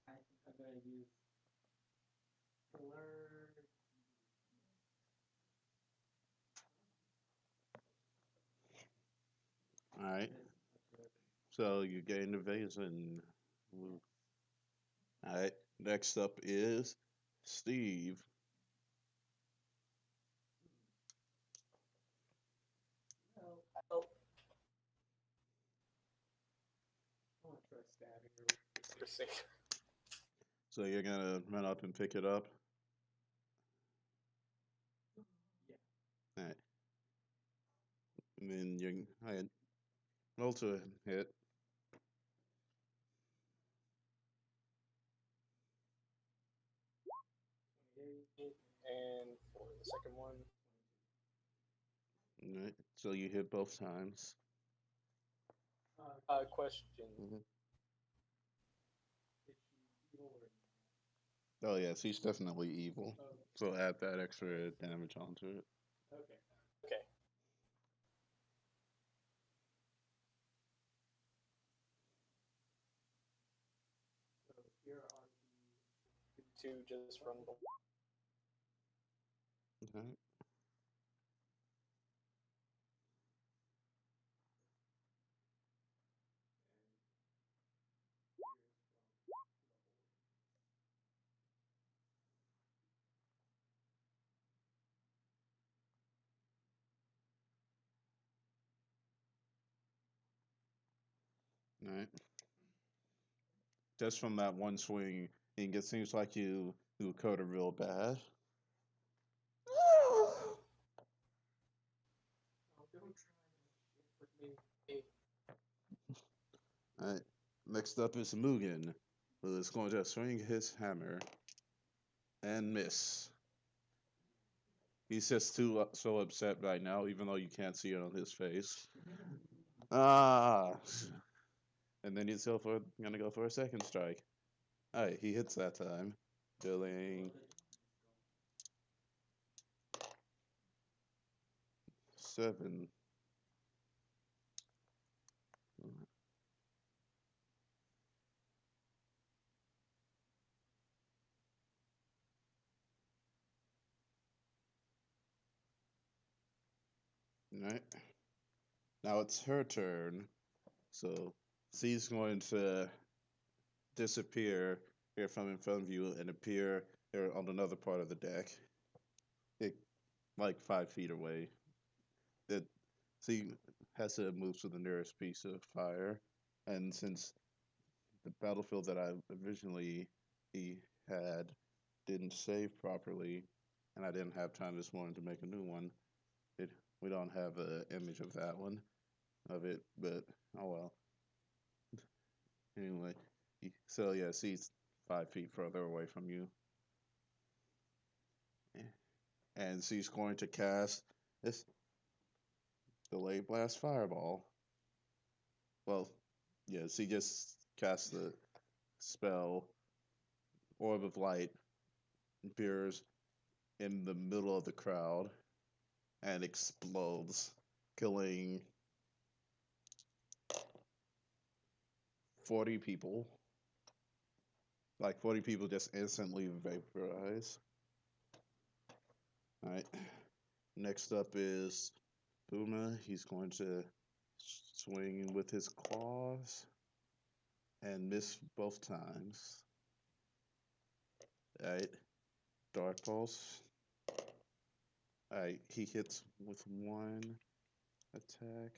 Speaker 5: I think I'm going to use Pillar.
Speaker 3: Alright, so you gain evasion. Alright, next up is Steve.
Speaker 4: Oh,
Speaker 5: I want to try stabbing her.
Speaker 4: interesting.
Speaker 3: So you're gonna run up and pick it up?
Speaker 5: Yeah.
Speaker 3: Alright. And then you alright. Roll to hit.
Speaker 4: And for the second one,
Speaker 3: Alright, so you hit both times.
Speaker 4: question.
Speaker 3: Mhm.
Speaker 5: Is she evil or
Speaker 3: Oh yes, he's definitely evil.
Speaker 5: not?
Speaker 3: So add that extra damage onto it.
Speaker 5: Okay.
Speaker 4: Okay.
Speaker 5: So here are
Speaker 4: Two just from the
Speaker 3: Okay. Right. Just from that one swing, it seems like you caught it real bad.
Speaker 5: Oh, don't try to shit with me.
Speaker 3: Alright. Next up is Mugen, who is going to swing his hammer and miss. He's just too so upset right now, even though you can't see it on his face. Ah, and then he's gonna go for a second strike. Alright, he hits that time, dealing 7. Alright. Now it's her turn. So C's going to disappear here from in front of you and appear here on another part of the deck. Like 5 feet away. That C has to move to the nearest piece of fire. And since the battlefield that I originally had didn't save properly, and I didn't have time this morning to make a new one, we don't have an image of that one of it, but oh well. Anyway, so yeah, C's 5 feet further away from you, and C's going to cast this delayed blast fireball. Well, yeah, C just casts the spell. Orb of light appears in the middle of the crowd and explodes, killing 40 people. Like 40 people just instantly vaporize. Alright. Next up is Puma. He's going to swing with his claws and miss both times. Alright. Dark Pulse. Alright, he hits with 1 attack.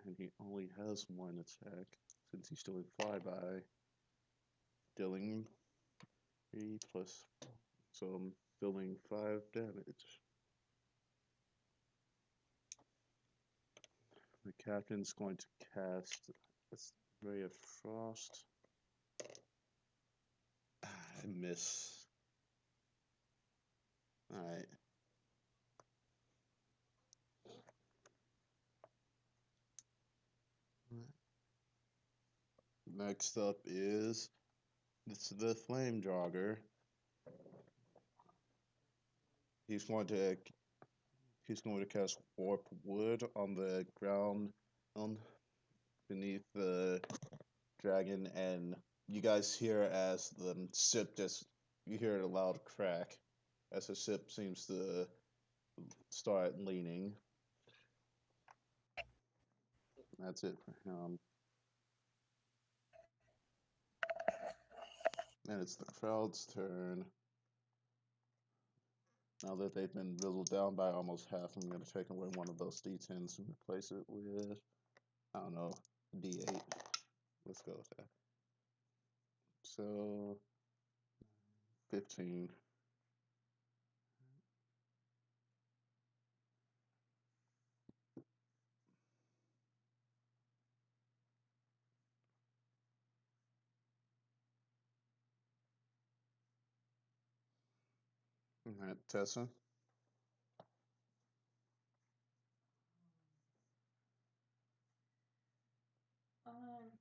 Speaker 3: And he only has 1 attack since he's doing flyby. Dealing 3 plus, so I'm dealing 5 damage. The captain's going to cast a Ray of Frost. I miss. Alright. Next up is the Flame Jogger. He's going to cast Warp Wood on the ground beneath the dragon, and you guys hear as the ship you hear a loud crack as the ship seems to start leaning. That's it for him. And it's the crowd's turn. Now that they've been whittled down by almost half, I'm going to take away one of those D10s and replace it with, I don't know, D8. Let's go with that. So, 15. All right, Tessa.
Speaker 5: I'm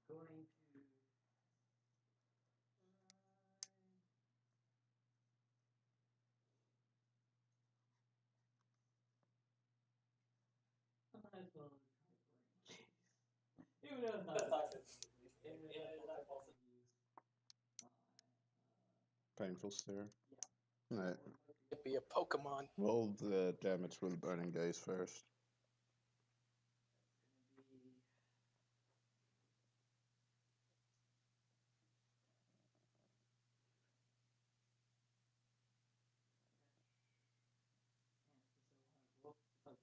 Speaker 5: going to. I might as well try playing. Even though it's not even though it's not supposed to use my
Speaker 3: Painful stare.
Speaker 5: yeah.
Speaker 3: All right.
Speaker 4: It'd be a Pokemon.
Speaker 3: Roll the damage with Burning Gaze first.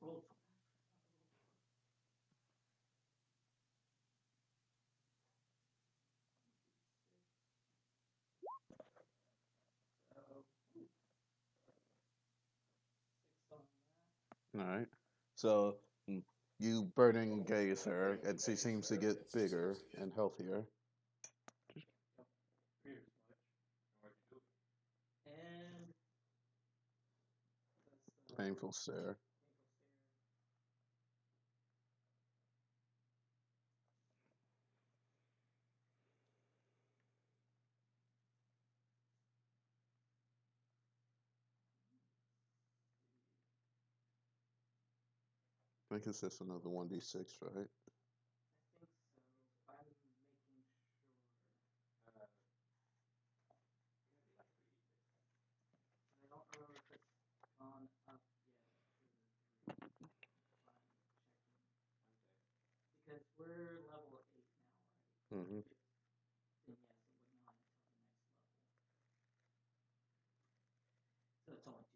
Speaker 5: Roll
Speaker 3: All right. So you burning gaze her, and she seems to get bigger and healthier.
Speaker 5: Pretty much. And that's
Speaker 3: Painful stare. I think it's just another 1d6, right?
Speaker 5: I think so. I'm making sure. I don't remember if it's gone up yet for the 3. I'm checking. Because we're level 8 now, right?
Speaker 3: Mm-hmm.
Speaker 5: Then yes, it would not until the next level. So it's only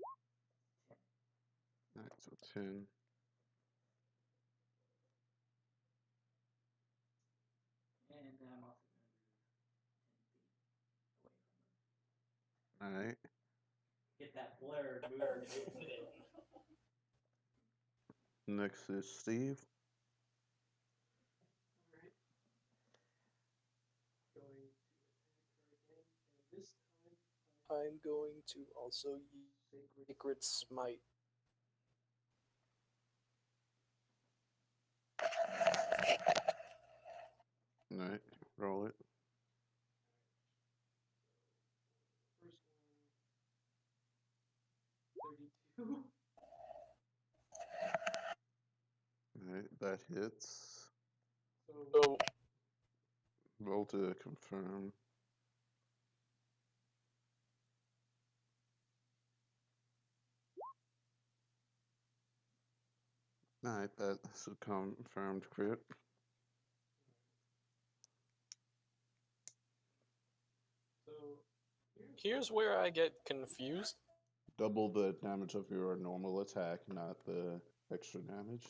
Speaker 5: 2. 10.
Speaker 3: All right, so 10.
Speaker 5: And then I'm also going to move 10 feet away from them.
Speaker 3: All right.
Speaker 5: Get that blurred movement in.
Speaker 3: Next is Steve.
Speaker 6: Alright. Going to attack her again, and this time
Speaker 4: I'm going to also use Sacred Smite.
Speaker 3: All right, roll it.
Speaker 6: first one 32.
Speaker 3: All right, that hits.
Speaker 4: So
Speaker 3: Roll to confirm. All right, that's a confirmed crit.
Speaker 6: So
Speaker 4: here's where I get confused.
Speaker 3: Double the damage of your normal attack, not the extra damage.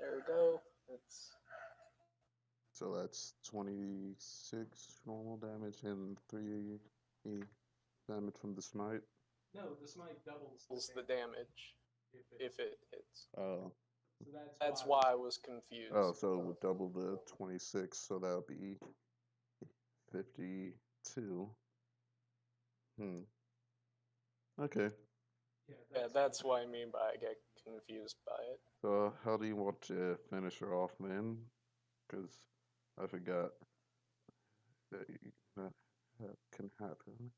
Speaker 4: There we go. It's
Speaker 3: So that's 26 normal damage and 3 damage from the smite.
Speaker 6: no, the smite doubles
Speaker 4: the damage
Speaker 6: if
Speaker 4: if it hits.
Speaker 3: Oh,
Speaker 6: so
Speaker 4: That's why I was confused.
Speaker 3: oh, so it would double the 26, so that would be 52. Okay,
Speaker 4: Yeah, that's what I mean by I get confused by it.
Speaker 3: so how do you want to finish her off, man? Because I forgot that, that can happen.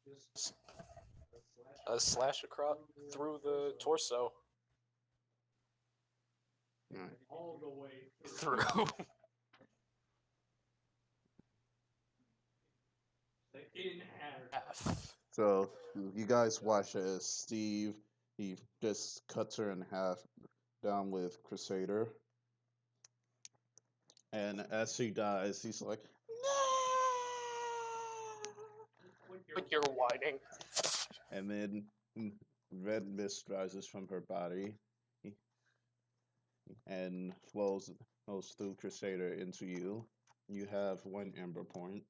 Speaker 6: just
Speaker 4: A slash across through the torso.
Speaker 3: Alright.
Speaker 6: all the way
Speaker 4: Through.
Speaker 6: in half.
Speaker 3: So you guys watch as Steve, he just cuts her in half down with Crusader. And as she dies, he's like,
Speaker 4: But you're whining.
Speaker 3: and then red mist rises from her body and flows through Crusader into you. You have 1 ember point.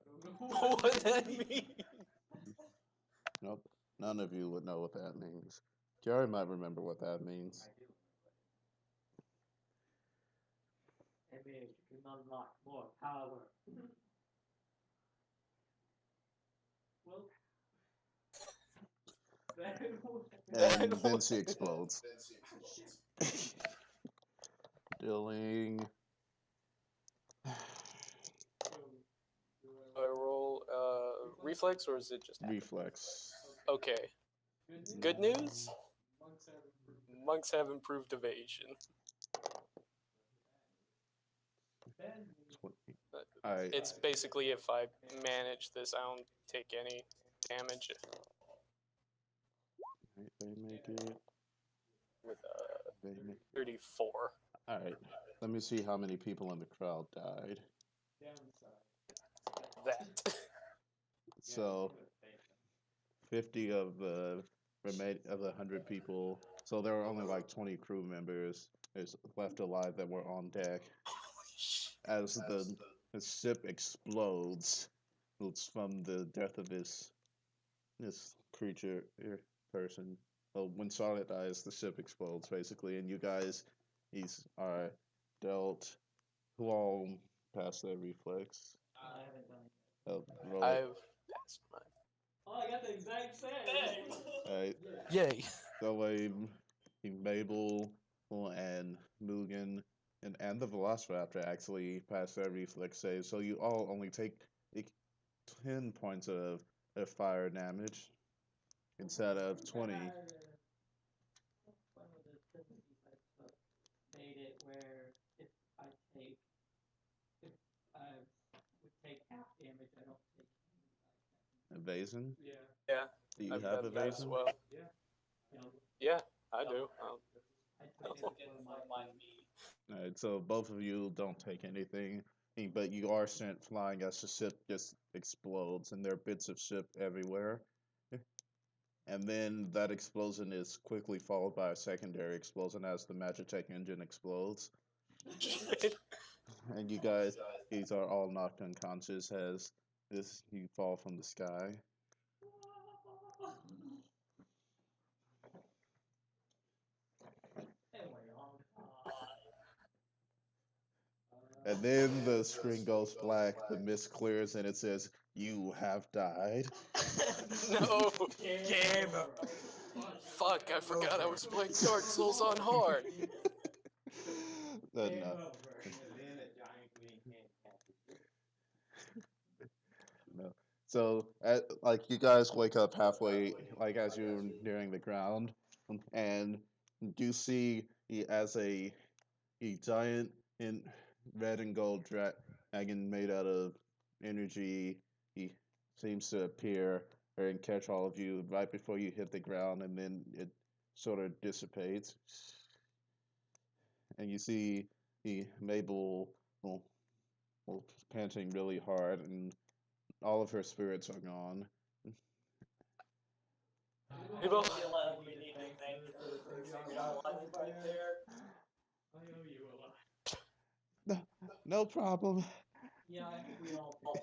Speaker 6: I don't know
Speaker 4: What that means?
Speaker 3: Nope, none of you would know what that means. Gary might remember what that means.
Speaker 5: Maybe you can unlock more power.
Speaker 6: Well,
Speaker 3: And then she explodes. Dealing.
Speaker 4: Do I roll reflex or is it just
Speaker 3: Reflex.
Speaker 4: okay? Good news.
Speaker 6: monks have improved.
Speaker 4: Monks have improved evasion.
Speaker 3: Alright,
Speaker 4: It's basically if I manage this, I don't take any damage
Speaker 3: they make it.
Speaker 4: with
Speaker 3: They make
Speaker 4: 34.
Speaker 3: Alright, let me see how many people in the crowd died.
Speaker 6: Downside.
Speaker 4: That.
Speaker 3: So, 50 of remain of 100 people. So there were only like 20 crew members is left alive that were on deck. As the ship explodes, it's from the death of this creature person. Well, when Charlotte dies, the ship explodes basically, and you guys, are dealt. Who all passed their reflex?
Speaker 5: I haven't done it yet.
Speaker 3: Oh, roll it.
Speaker 4: I've passed mine.
Speaker 5: Oh, I got the exact same.
Speaker 3: Alright,
Speaker 4: Yay.
Speaker 3: so Mabel and Mugen and the Velociraptor actually passed their reflex save, so you all only take 10 points of fire damage instead of 20.
Speaker 5: One of the tendencies I took made it where if I would take half damage, I don't take any
Speaker 3: Evasion?
Speaker 4: Yeah,
Speaker 3: Do you
Speaker 4: I've
Speaker 3: have
Speaker 4: done that as
Speaker 3: evasion?
Speaker 4: well.
Speaker 5: you know,
Speaker 4: Yeah, I do.
Speaker 5: I took it for my
Speaker 3: Alright, so both of you don't take anything, but you are sent flying as the ship just explodes, and there are bits of ship everywhere. And then that explosion is quickly followed by a secondary explosion as the Magitech engine explodes. And these are all knocked unconscious as you fall from the sky. And then the screen goes black, the mist clears, and it says, "You have died."
Speaker 4: No.
Speaker 1: Game over.
Speaker 4: Fuck, I forgot I was playing Dark Souls on hard.
Speaker 3: No.
Speaker 5: Game over.
Speaker 3: No. So, like, you guys wake up halfway, like, as you're nearing the ground, and you see as a giant in red and gold dragon made out of energy. He seems to appear and catch all of you right before you hit the ground, and then it sort of dissipates. And you see Mabel well, panting really hard, and all of her spirits are gone.
Speaker 4: Mabel?
Speaker 5: We need to thank you for saving our life right there. I owe you a lot.
Speaker 3: No problem.
Speaker 5: Yeah, I think we all do.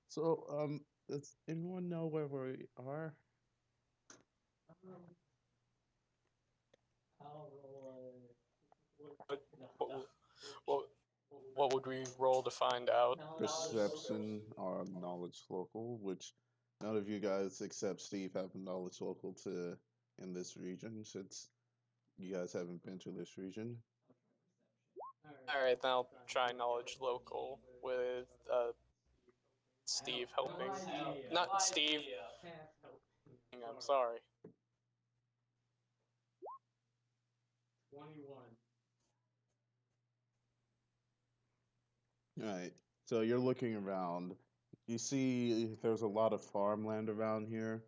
Speaker 3: So, does anyone know where we are?
Speaker 5: I'll roll
Speaker 4: What would we roll to find out?
Speaker 3: Perception or knowledge local, which none of you guys except Steve have knowledge local to in this region, since you guys haven't been to this region.
Speaker 4: Alright, then I'll try knowledge local with Steve helping. Not Steve. I'm sorry.
Speaker 5: 21.
Speaker 3: Alright, so you're looking around. You see there's a lot of farmland around here.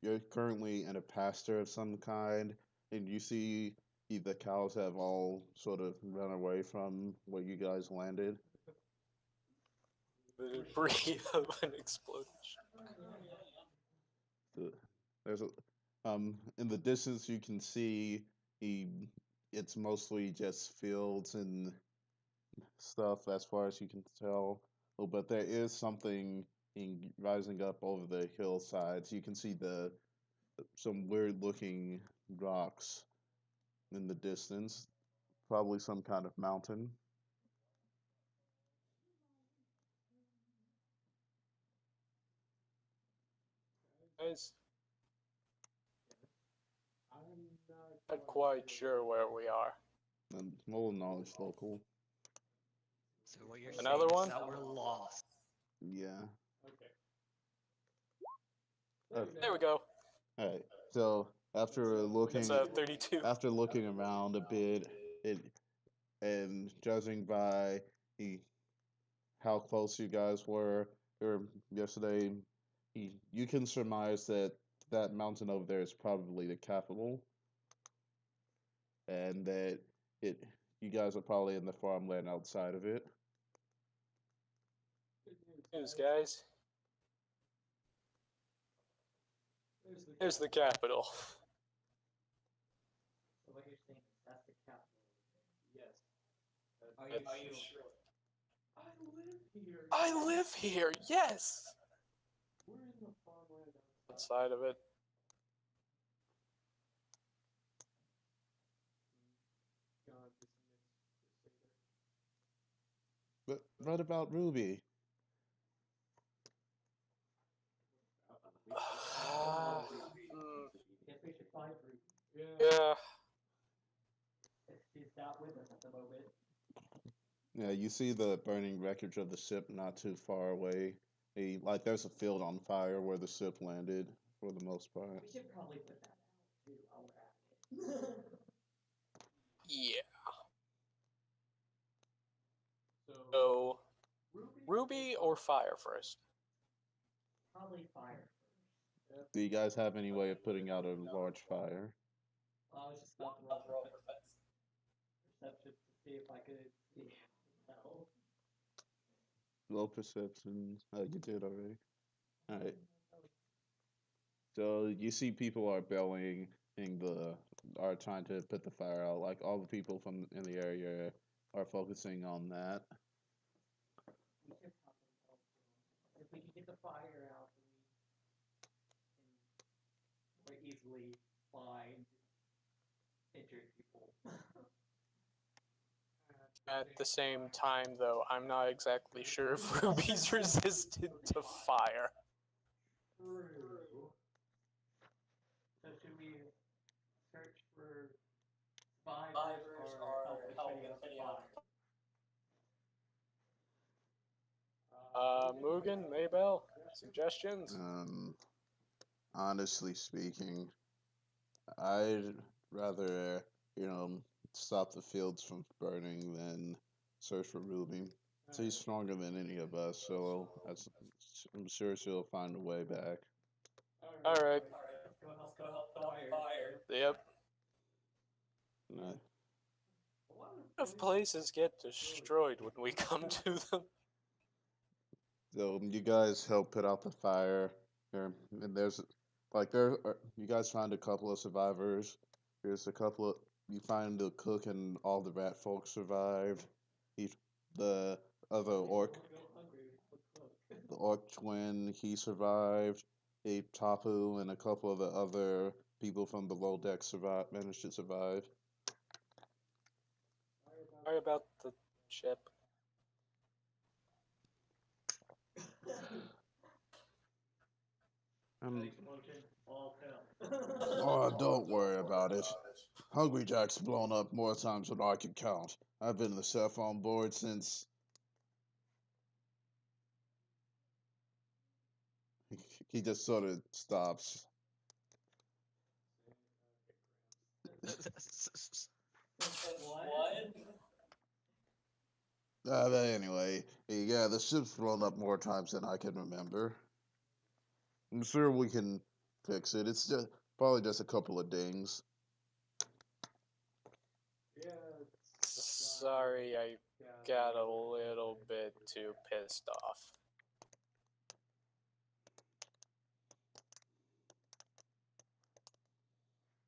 Speaker 3: You're currently in a pasture of some kind, and you see the cows have all sort of run away from where you guys landed.
Speaker 4: The debris of an explosion.
Speaker 3: There's in the distance you can see it's mostly just fields and stuff as far as you can tell. Oh, but there is something rising up over the hillsides. You can see some weird looking rocks in the distance. Probably some kind of mountain.
Speaker 4: Guys, I'm not quite sure where we are.
Speaker 3: And roll knowledge local.
Speaker 1: So what you're
Speaker 4: Another
Speaker 1: saying
Speaker 4: one?
Speaker 1: is that we're lost.
Speaker 3: Yeah.
Speaker 4: There we go.
Speaker 3: Alright. So after
Speaker 4: It's 32.
Speaker 3: after looking around a bit, and judging by how close you guys were yesterday, you can surmise that mountain over there is probably the capital, and that you guys are probably in the farmland outside of it.
Speaker 4: Good news, guys. There's the capital.
Speaker 5: So what you're saying is that's the capital.
Speaker 6: Yes.
Speaker 5: Are you sure?
Speaker 6: I live here.
Speaker 4: I live here, yes!
Speaker 6: We're in the farmland
Speaker 4: Outside of it.
Speaker 6: God, this is
Speaker 3: But what about Ruby?
Speaker 5: Guess we should find Ruby.
Speaker 4: Yeah.
Speaker 5: She's not with us at the moment.
Speaker 3: Yeah, you see the burning wreckage of the ship not too far away. Like there's a field on fire where the ship landed for the most part.
Speaker 5: We should probably put that out too while we're at it.
Speaker 4: Yeah. So, Ruby or fire first?
Speaker 5: Probably fire first.
Speaker 3: Do you guys have any way of putting out a large fire?
Speaker 5: I was just about to roll for perception to see if I could see. No.
Speaker 3: Low perception. Oh, you did already. All right. So you see people are bellying are trying to put the fire out. Like all the people from in the area are focusing on that.
Speaker 5: We should probably help them. If we can get the fire out, then we can more easily find injured people.
Speaker 4: At the same time, though, I'm not exactly sure if Ruby's resistant to fire.
Speaker 5: True. So should we search for survivors or help with putting out the fire?
Speaker 4: Mugen, Maybell, suggestions?
Speaker 3: Honestly speaking, I'd rather, stop the fields from burning than search for Ruby. She's stronger than any of us, so I'm sure she'll find a way back.
Speaker 4: Alright.
Speaker 5: Let's go help the fire.
Speaker 4: Yep.
Speaker 3: Uh,
Speaker 4: A lot of places get destroyed when we come to them.
Speaker 3: So you guys help put out the fire, and you guys find a couple of survivors. There's a couple of you find the cook and all the rat folks survived. The other orc, the orc twin, he survived. Tapu and a couple of the other people from below deck managed to survive.
Speaker 4: Sorry about the ship.
Speaker 3: Oh, don't worry about it. Hungry Jack's blown up more times than I can count. I've been in the chef on board since. He just sort of stops.
Speaker 5: What?
Speaker 3: But anyway, yeah, the ship's blown up more times than I can remember. I'm sure we can fix it. It's just probably just a couple of dings.
Speaker 4: Sorry, I got a little bit too pissed off.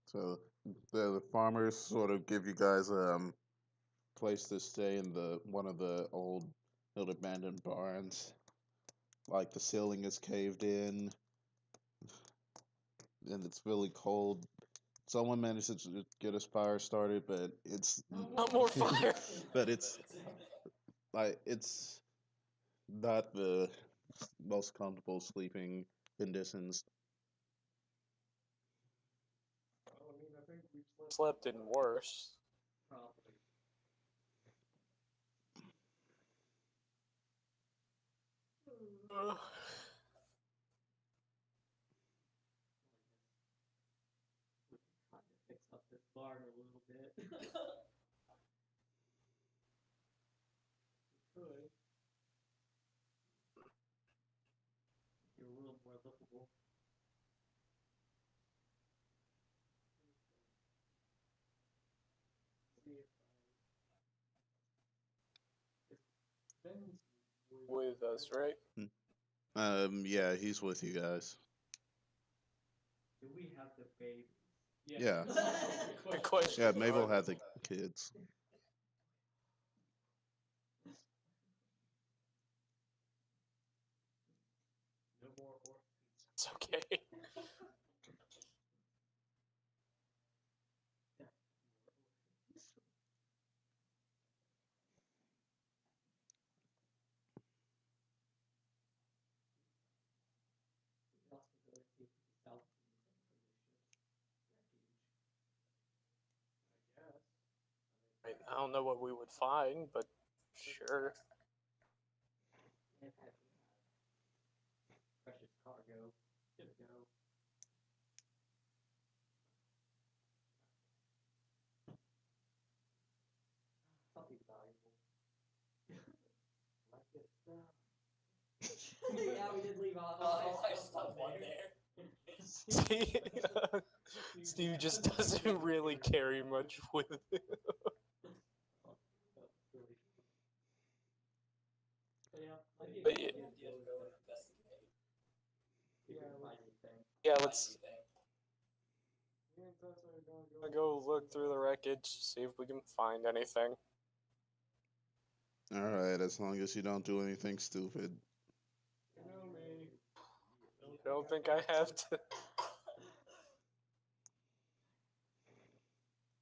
Speaker 3: So the farmers sort of give you guys place to stay in one of the old abandoned barns. Like the ceiling is caved in, and it's really cold. Someone managed to get a fire started, but it's
Speaker 4: Not more fire.
Speaker 3: but it's not the most comfortable sleeping conditions.
Speaker 4: Slept in worse.
Speaker 5: Probably. Kind of fix up this barn a little bit. We could. You're a little more livable. See if Ben's
Speaker 4: With us, right?
Speaker 3: Yeah, he's with you guys.
Speaker 5: Do we have the babies?
Speaker 3: Yeah.
Speaker 4: Good question.
Speaker 3: Yeah, Mabel had the kids.
Speaker 5: No more orphans.
Speaker 4: It's okay.
Speaker 5: We can also go see if we can salvage anything from the ship's wreckage.
Speaker 6: I guess.
Speaker 4: I don't know what we would find, but sure.
Speaker 5: If we have precious cargo, gonna go. Something valuable. Like this stuff. Yeah, we did leave all my stuff on there.
Speaker 4: Steve just doesn't really carry much with him. But yeah. Yeah, let's go look through the wreckage, see if we can find anything.
Speaker 3: Alright, as long as you don't do anything stupid.
Speaker 6: You know me.
Speaker 4: I don't think I have to.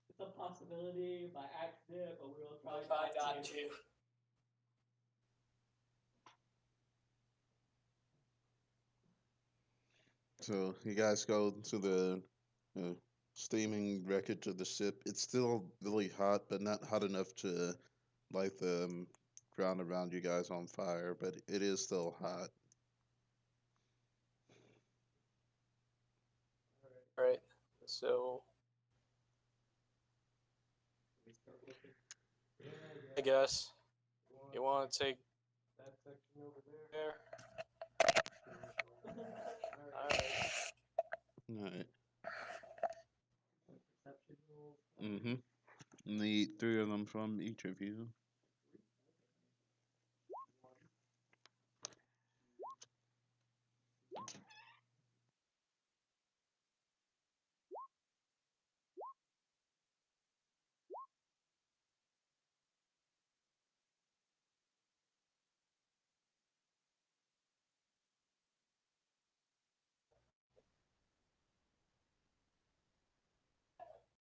Speaker 5: It's a possibility by accident, but we will try not to.
Speaker 3: So you guys go to the steaming wreckage of the ship. It's still really hot, but not hot enough to light the ground around you guys on fire, but it is still hot.
Speaker 4: Alright, so
Speaker 5: We start looking.
Speaker 4: I guess you want to take
Speaker 6: That section over there.
Speaker 4: there. Alright.
Speaker 3: Alright.
Speaker 5: Perception rolls.
Speaker 3: Mm-hmm. Need 3 of them from each of you.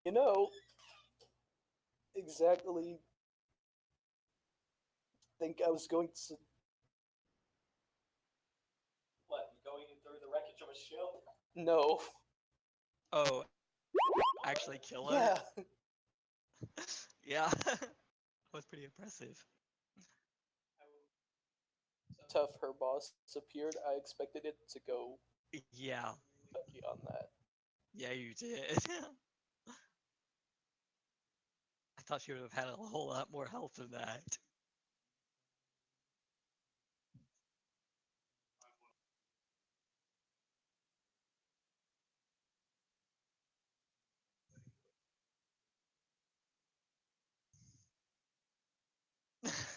Speaker 4: You know, exactly think I was going to. What, going through the wreckage of a ship? No.
Speaker 1: Oh, actually kill her?
Speaker 4: Yeah.
Speaker 1: Yeah. That was pretty impressive.
Speaker 4: Tough her boss appeared, I expected it to go
Speaker 1: Yeah.
Speaker 4: on that.
Speaker 1: Yeah, you did. I thought she would have had a whole lot more health than that.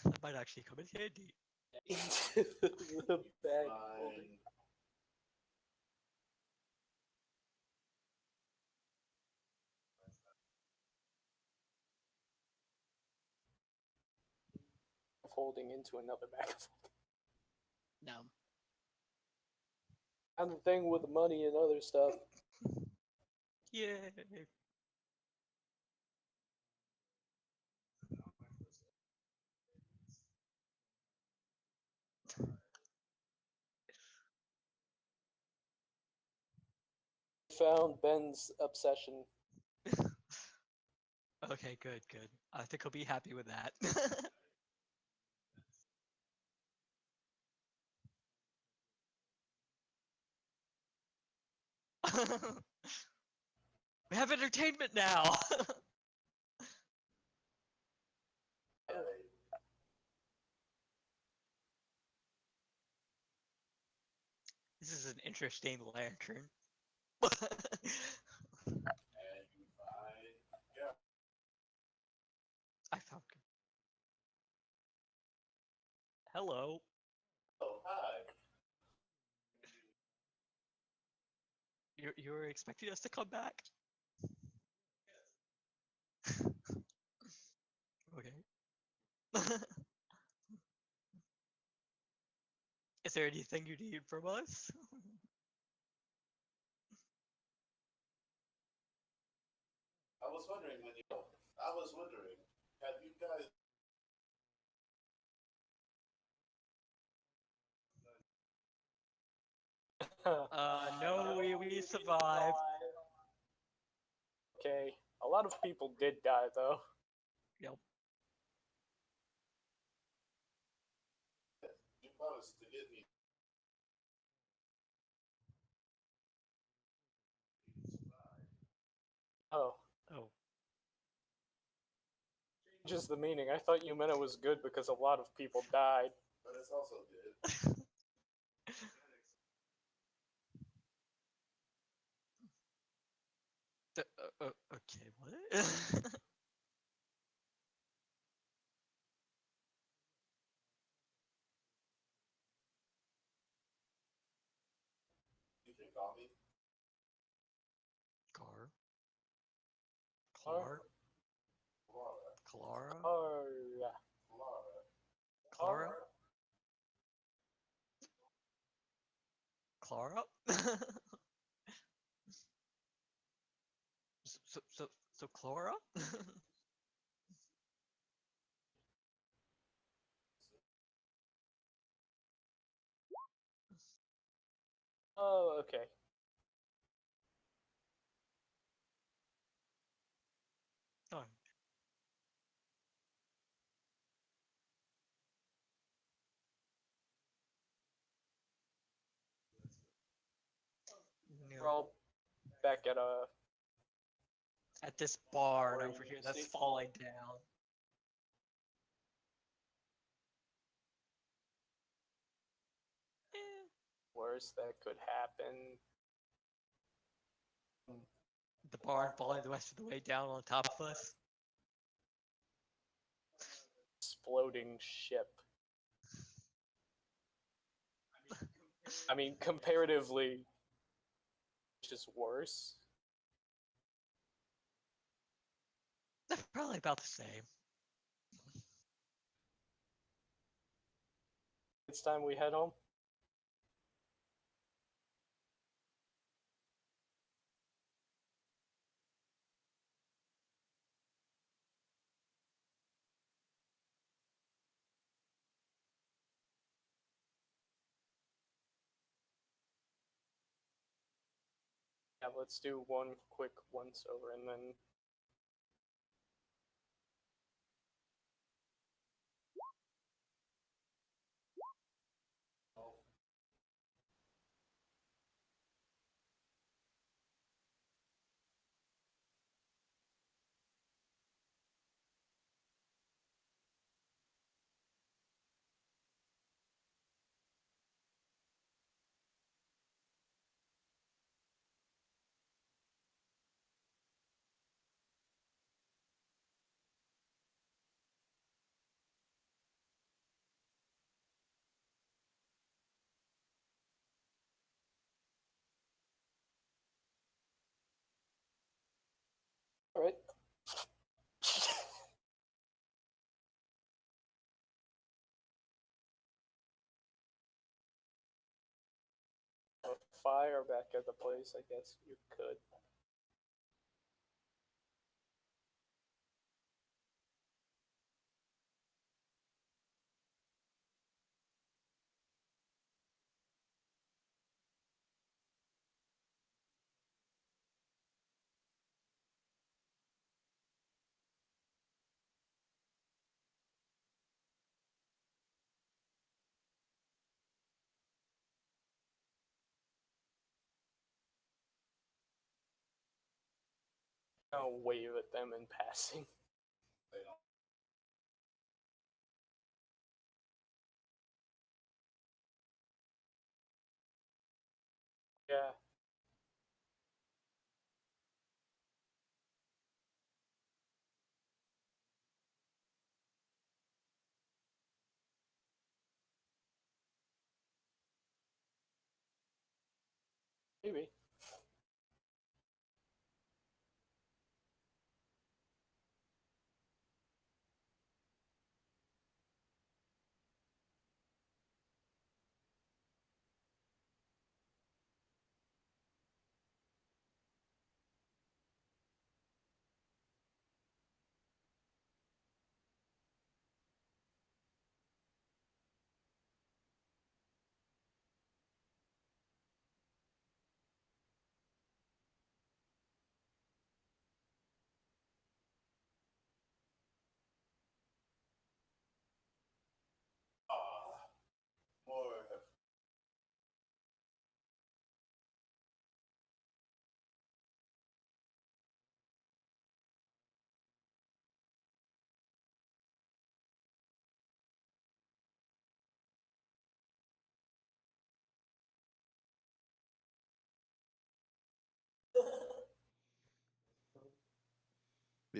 Speaker 1: That might actually come in handy.
Speaker 4: Into the bag. Holding into another bag.
Speaker 1: No.
Speaker 4: And the thing with the money and other stuff.
Speaker 1: Yay.
Speaker 4: Found Ben's obsession.
Speaker 1: Okay, good, good. I think he'll be happy with that. We have entertainment now. This is an interesting lantern. I found. Hello.
Speaker 4: Oh, hi.
Speaker 1: You were expecting us to come back? Okay. Is there anything you need from us?
Speaker 7: I was wondering, have you guys?
Speaker 1: No, we survived.
Speaker 4: Okay, a lot of people did die though.
Speaker 1: Yep.
Speaker 7: You promised to get me.
Speaker 4: Oh,
Speaker 1: Oh.
Speaker 4: just the meaning. I thought you meant it was good because a lot of people died.
Speaker 7: But it's also good.
Speaker 1: Okay, what?
Speaker 7: You can call me.
Speaker 1: Car?
Speaker 4: Clara?
Speaker 1: Clara?
Speaker 4: Clara.
Speaker 1: Clara? Clara? So Clara?
Speaker 4: Oh, okay.
Speaker 1: Oh.
Speaker 4: We're all back
Speaker 1: at this barn over here that's falling down.
Speaker 4: worst that could happen.
Speaker 1: The barn falling the rest of the way down on top of us.
Speaker 4: Exploding ship. I mean, comparatively, which is worse.
Speaker 1: They're probably about the same.
Speaker 4: It's time we head home. Yeah, let's do one quick once over and then all right. Fire back at the place, I guess you could. I'll wave at them in passing.
Speaker 7: They don't.
Speaker 4: Yeah. Maybe.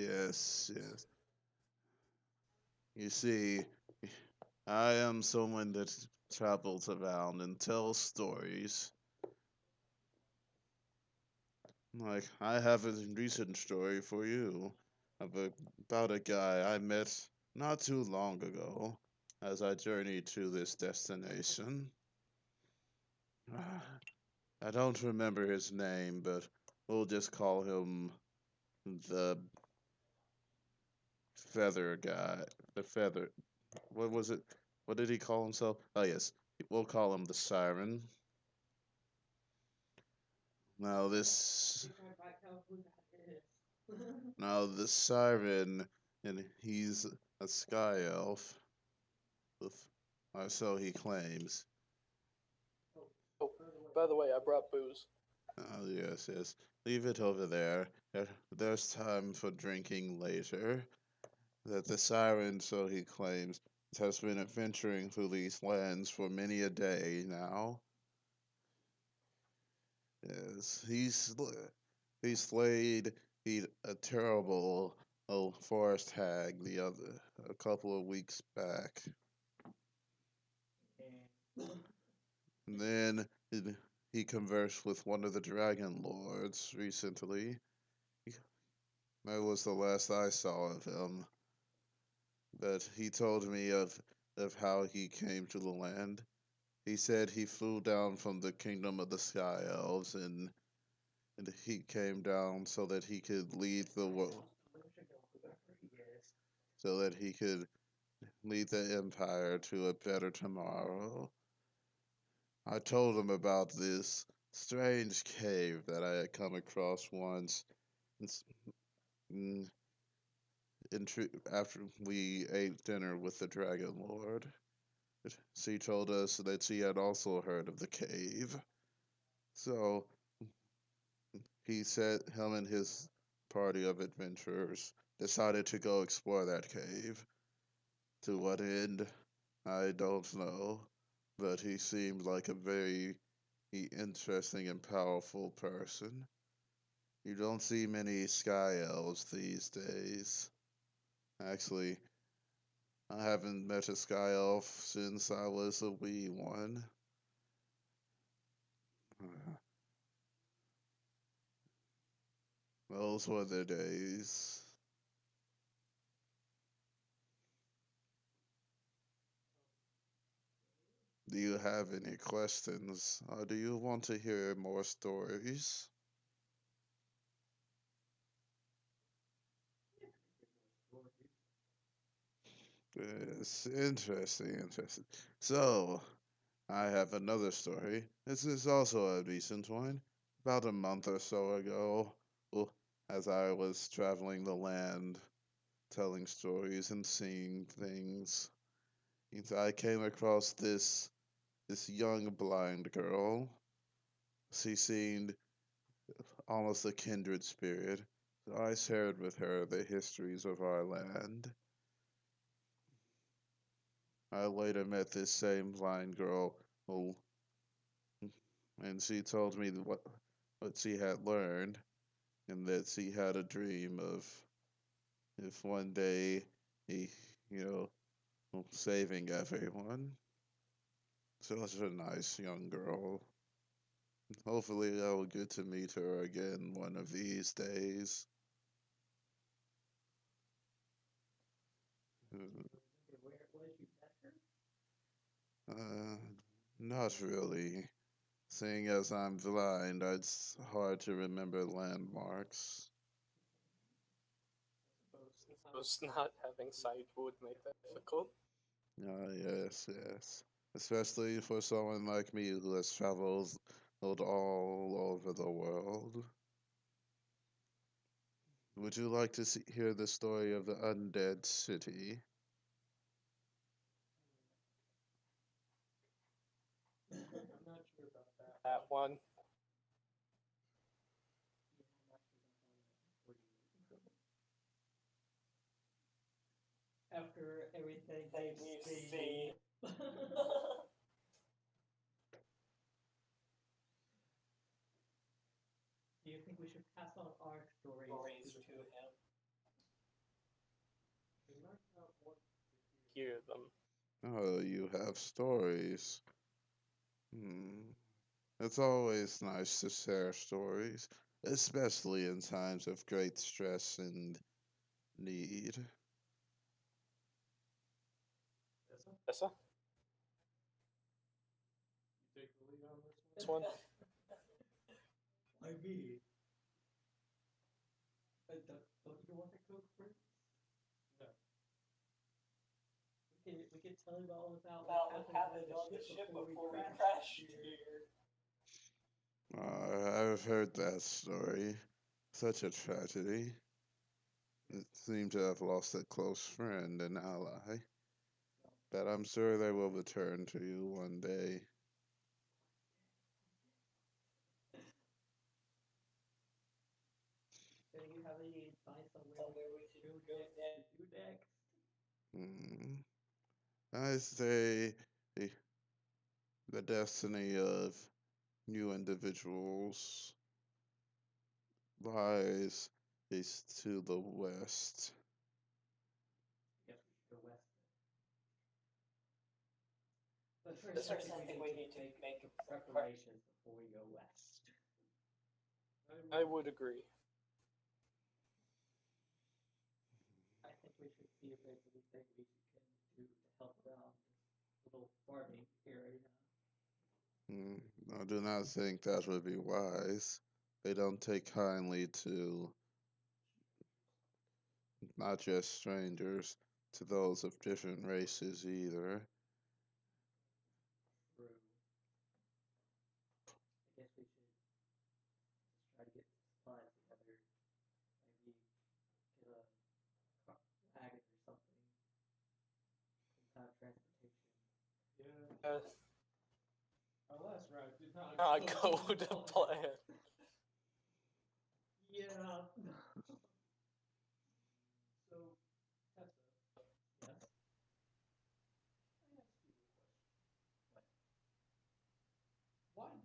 Speaker 3: Yes, yes. You see, I am someone that travels around and tells stories. Like, I have a recent story for you about a guy I met not too long ago as I journeyed to this destination. I don't remember his name, but we'll just call him the feather guy. The feather. What was it? What did he call himself? Oh, yes. We'll call him the Siren. Now, this.
Speaker 5: Figure out right now who that is.
Speaker 3: Now, the Siren, and he's a sky elf. Or so he claims.
Speaker 4: Oh, by the way, I brought booze.
Speaker 3: Oh, yes, yes. Leave it over there. There's time for drinking later. That the Siren, so he claims, has been adventuring through these lands for many a day now. Yes, he slayed a terrible forest hag a couple of weeks back. And then he conversed with one of the dragon lords recently. That was the last I saw of him. But he told me of how he came to the land. He said he flew down from the kingdom of the Sky Elves and he came down so that he could lead the world, so that he could lead the empire to a better tomorrow. I told him about this strange cave that I had come across once. It's- mm, After we ate dinner with the Dragon Lord, she told us that she had also heard of the cave. So he said him and his party of adventurers decided to go explore that cave. To what end, I don't know, but he seemed like a very interesting and powerful person. You don't see many sky elves these days. Actually, I haven't met a sky elf since I was a wee one. Those were the days. Do you have any questions, or do you want to hear more stories? It's interesting, interesting. So, I have another story. This is also a recent one. About a month or so ago, well, as I was traveling the land, telling stories and seeing things, I came across this young blind girl. She seemed almost a kindred spirit. So I shared with her the histories of our land. I later met this same blind girl, who, and she told me what she had learned, and that she had a dream of if one day he, you saving everyone. Such a nice young girl. Hopefully, I will get to meet her again one of these days.
Speaker 5: Where it was you met her?
Speaker 3: Uh, Not really. Seeing as I'm blind, it's hard to remember landmarks.
Speaker 4: Suppose not having sight would make that difficult.
Speaker 3: Yes, yes. Especially for someone like me who has traveled all over the world. Would you like to hear the story of the undead city?
Speaker 5: I'm not sure about that.
Speaker 4: That one.
Speaker 5: Yeah, I'm not sure about that. After everything we've seen. Do you think we should pass on our stories to him?
Speaker 4: hear them.
Speaker 3: Oh, you have stories. It's always nice to share stories, especially in times of great stress and need.
Speaker 4: Essa?
Speaker 6: You take the lead on
Speaker 4: This one?
Speaker 5: Why me? Don't you want to cook first?
Speaker 6: No.
Speaker 5: We can tell you all about
Speaker 4: What happened on the ship before we crashed here.
Speaker 3: I've heard that story. Such a tragedy. It seemed to have lost a close friend and ally. But I'm sure they will return to you one day.
Speaker 5: Do you have any advice on where we should go next? To do next?
Speaker 3: Hmm. I say the destiny of new individuals lies east to the west.
Speaker 5: I guess we should go west then. But
Speaker 4: But
Speaker 5: first, I think we need to make preparations before we go west.
Speaker 4: I would agree.
Speaker 5: I think we should see if there's anything we can do to help around this little farming area.
Speaker 3: I do not think that would be wise. They don't take kindly to not just strangers, to those of different races either.
Speaker 5: True. I guess we should just try to get supplies together. Maybe get a wagon or something. Some kind of transportation.
Speaker 6: Yeah. Our last ride did not
Speaker 4: Go to plan.
Speaker 5: Yeah.
Speaker 6: So, Tessa,
Speaker 5: Yes.
Speaker 6: I ask you a question. Why do you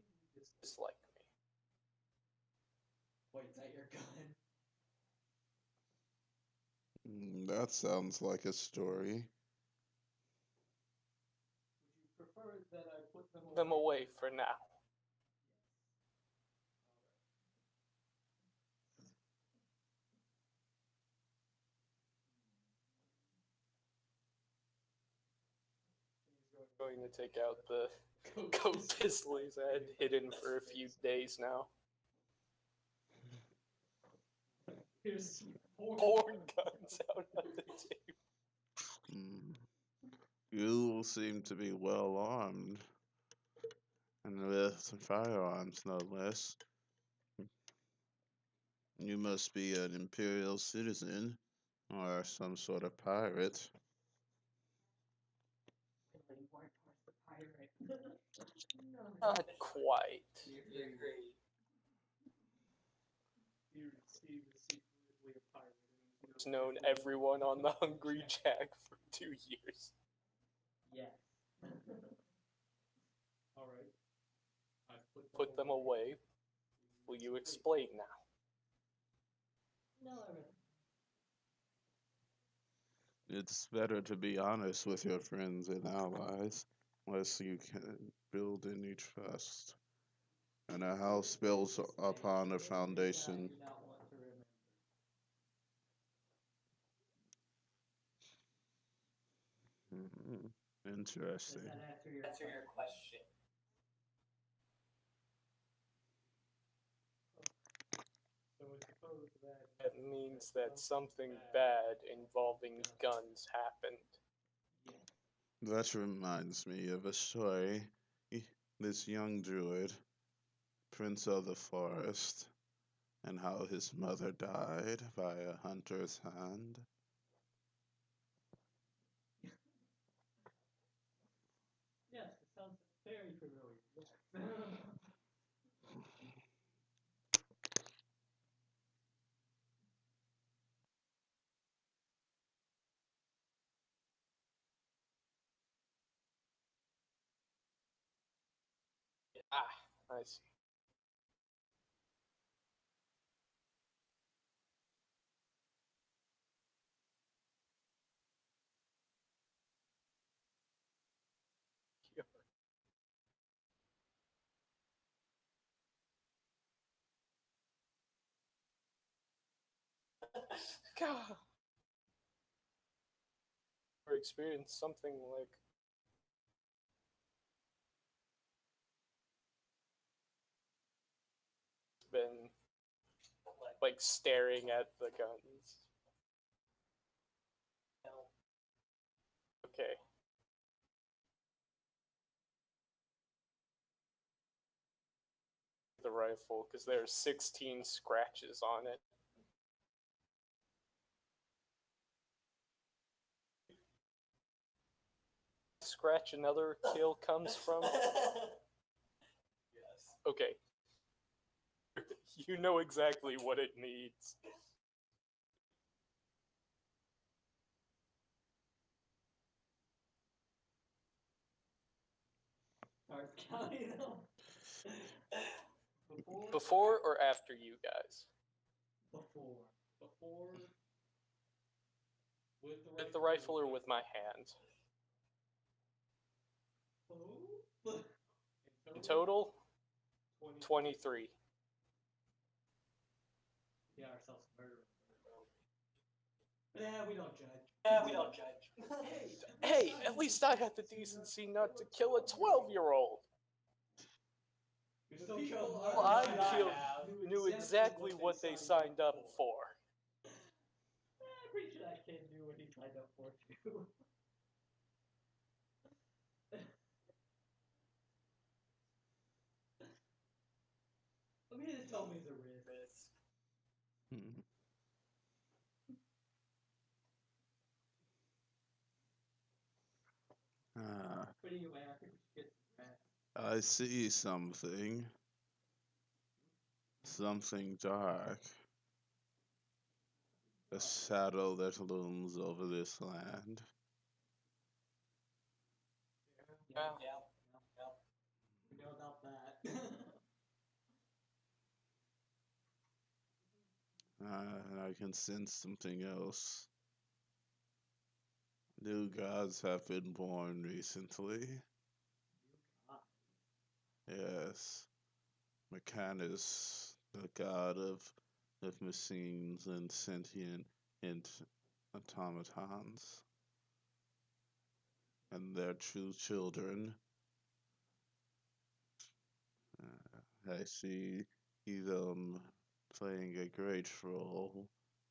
Speaker 6: dislike?
Speaker 4: Dislike me.
Speaker 5: Points at your gun.
Speaker 3: That sounds like a story.
Speaker 6: Would you prefer that I put
Speaker 4: Them away for now.
Speaker 6: He's
Speaker 4: Going to take out the goat pistol he's had hidden for a few days now.
Speaker 5: Here's
Speaker 4: Four guns out on the table.
Speaker 3: You seem to be well armed, and with firearms, no less. You must be an imperial citizen or some sort of pirate.
Speaker 5: lean more towards the pirate.
Speaker 4: Not quite.
Speaker 6: he was secretly a pirate. And
Speaker 4: He's known everyone on the Hungry Jack for 2 years.
Speaker 5: Yes.
Speaker 6: All right. I
Speaker 4: Put them away. Will you explain now?
Speaker 5: No, I really.
Speaker 3: It's better to be honest with your friends and allies, lest you can build any trust. And a house builds upon a foundation.
Speaker 5: I do not want to remember.
Speaker 3: Interesting.
Speaker 5: Does that answer your question?
Speaker 6: So I suppose that
Speaker 4: That means that something bad involving guns happened.
Speaker 3: That reminds me of a story. This young druid, prince of the forest, and how his mother died by a hunter's hand.
Speaker 5: Yes, it sounds very familiar. Yes.
Speaker 4: Ah, I see. God. Or experienced something like been like staring at the guns. Okay. The rifle, because there are 16 scratches on it. Scratch another kill comes from?
Speaker 1: Yes.
Speaker 4: Okay. You know exactly what it needs.
Speaker 5: Starts counting them.
Speaker 4: Before or after you guys?
Speaker 5: Before. Before.
Speaker 4: With the rifle or with my hand?
Speaker 5: Oh.
Speaker 4: In total, 23.
Speaker 5: We got ourselves murdered. Yeah, we don't judge.
Speaker 1: Yeah, we don't judge.
Speaker 4: Hey, at least I had the decency not to kill a 12-year-old.
Speaker 5: You still killed
Speaker 4: Well,
Speaker 5: more
Speaker 4: I
Speaker 5: than I
Speaker 4: killed,
Speaker 5: have.
Speaker 4: knew exactly what they signed up for.
Speaker 5: I'm pretty sure that kid knew what he signed up for too. I mean, just tell me it's a risk.
Speaker 3: Hmm. Ah,
Speaker 5: But anyway, I think we should get some rest.
Speaker 3: I see something. Something dark. A shadow that looms over this land.
Speaker 4: Yeah.
Speaker 5: We know about that.
Speaker 3: And I can sense something else. New gods have been born recently. Yes. Mechanus, the god of machines and sentient and automatons. And their true children. I see them playing a great role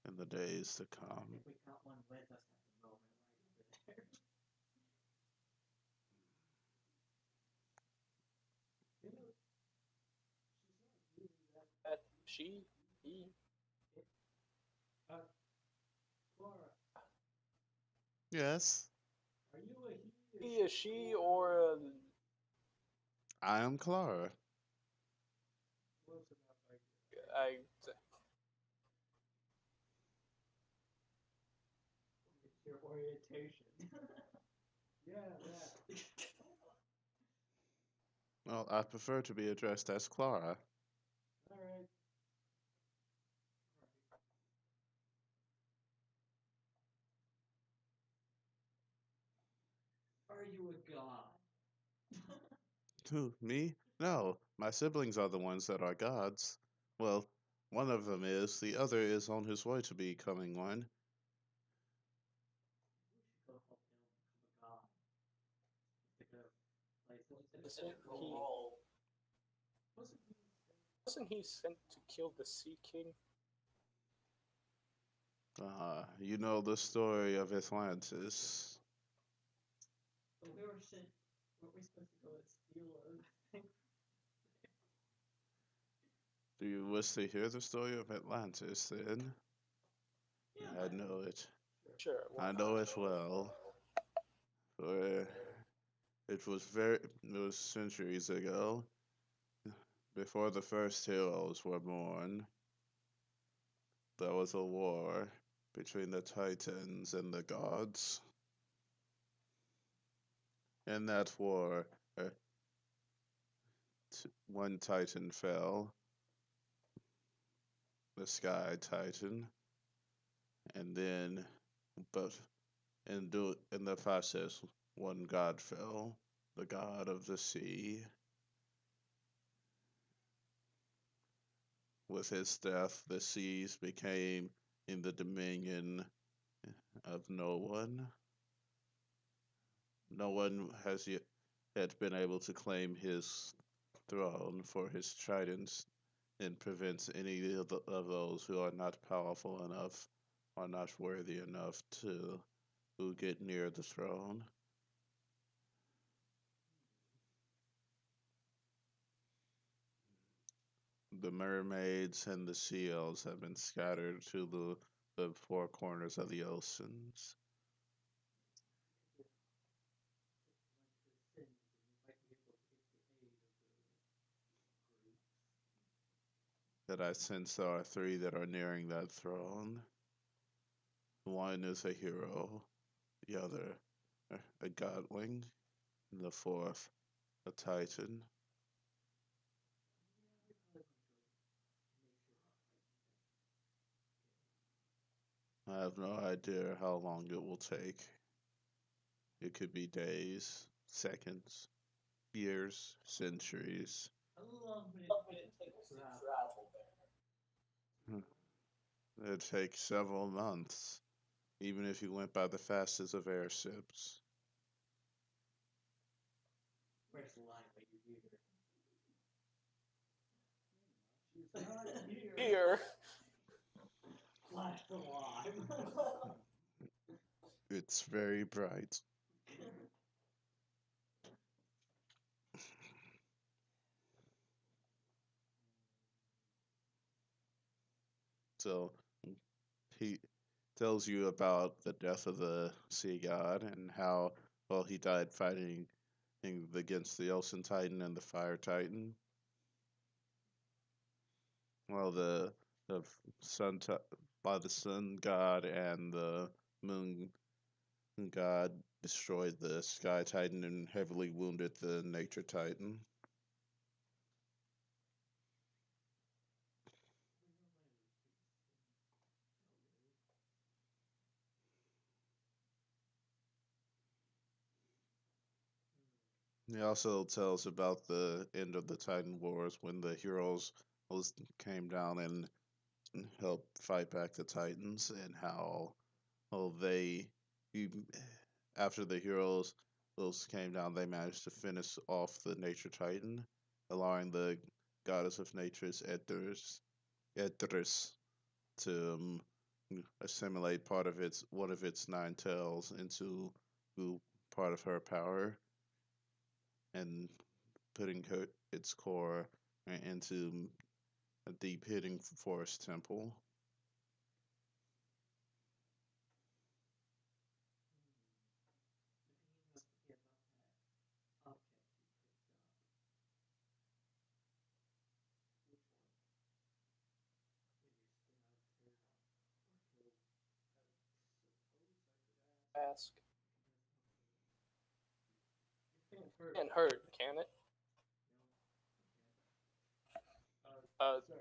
Speaker 3: in the days to
Speaker 5: I
Speaker 3: come.
Speaker 5: think we got one with us at the moment, right over there. You know, she's not really that.
Speaker 4: She, he,
Speaker 5: Clara,
Speaker 3: Yes,
Speaker 5: are you a
Speaker 4: he, a she, or a...
Speaker 3: I am Clara.
Speaker 5: Close enough, I guess. It's your orientation. Yeah.
Speaker 3: Well, I prefer to be addressed as Clara.
Speaker 5: Alright. Are you a god?
Speaker 3: Who, me? No, my siblings are the ones that are gods. Well, one of them is, the other is on his way to becoming one.
Speaker 5: We should go help him become a god. Pick a place.
Speaker 4: Isn't he...
Speaker 5: Wasn't he
Speaker 4: Wasn't he sent to kill the Sea King?
Speaker 3: You know the story of Atlantis.
Speaker 5: But we were sent. Weren't we supposed to go and steal everything?
Speaker 3: Do you wish to hear the story of Atlantis then?
Speaker 5: Yeah,
Speaker 3: I know it.
Speaker 4: Sure.
Speaker 3: I know it well. For it was centuries ago, before the first heroes were born. There was a war between the Titans and the gods. In that war, one Titan fell, the Sky Titan, and then, but in the process, one god fell, the god of the sea. With his death, the seas became in the dominion of no one. No one has yet been able to claim his throne for his tridents and prevents any of those who are not powerful enough or not worthy enough to who get near the throne. The mermaids and the seals have been scattered to the four corners of the oceans. That I sense there are three that are nearing that throne. One is a hero, the other a godling, and the fourth a titan. I have no idea how long it will take. It could be days, seconds, years, centuries.
Speaker 5: How long would
Speaker 4: How long
Speaker 5: it
Speaker 4: would
Speaker 5: take
Speaker 4: it
Speaker 5: to
Speaker 4: take us to
Speaker 5: travel?
Speaker 4: travel there?
Speaker 3: It takes several months, even if you went by the fastest of airships.
Speaker 5: Where's the line when you hear? She's not here.
Speaker 4: Here.
Speaker 5: Flash the line.
Speaker 3: It's very bright. So he tells you about the death of the sea god and how, well, he died fighting against the ocean titan and the fire titan. Well, the sun by the sun god and the moon god destroyed the sky titan and heavily wounded the nature titan. He also tells about the end of the Titan Wars when the heroes came down and helped fight back the Titans, and how, well, you- after the heroes those came down, they managed to finish off the Nature Titan, allowing the goddess of nature's Etheris to assimilate part of its one of its nine tails into part of her power, and putting its core into a deep hidden forest temple.
Speaker 4: Ask.
Speaker 5: Can't hurt.
Speaker 4: Can't hurt, can it?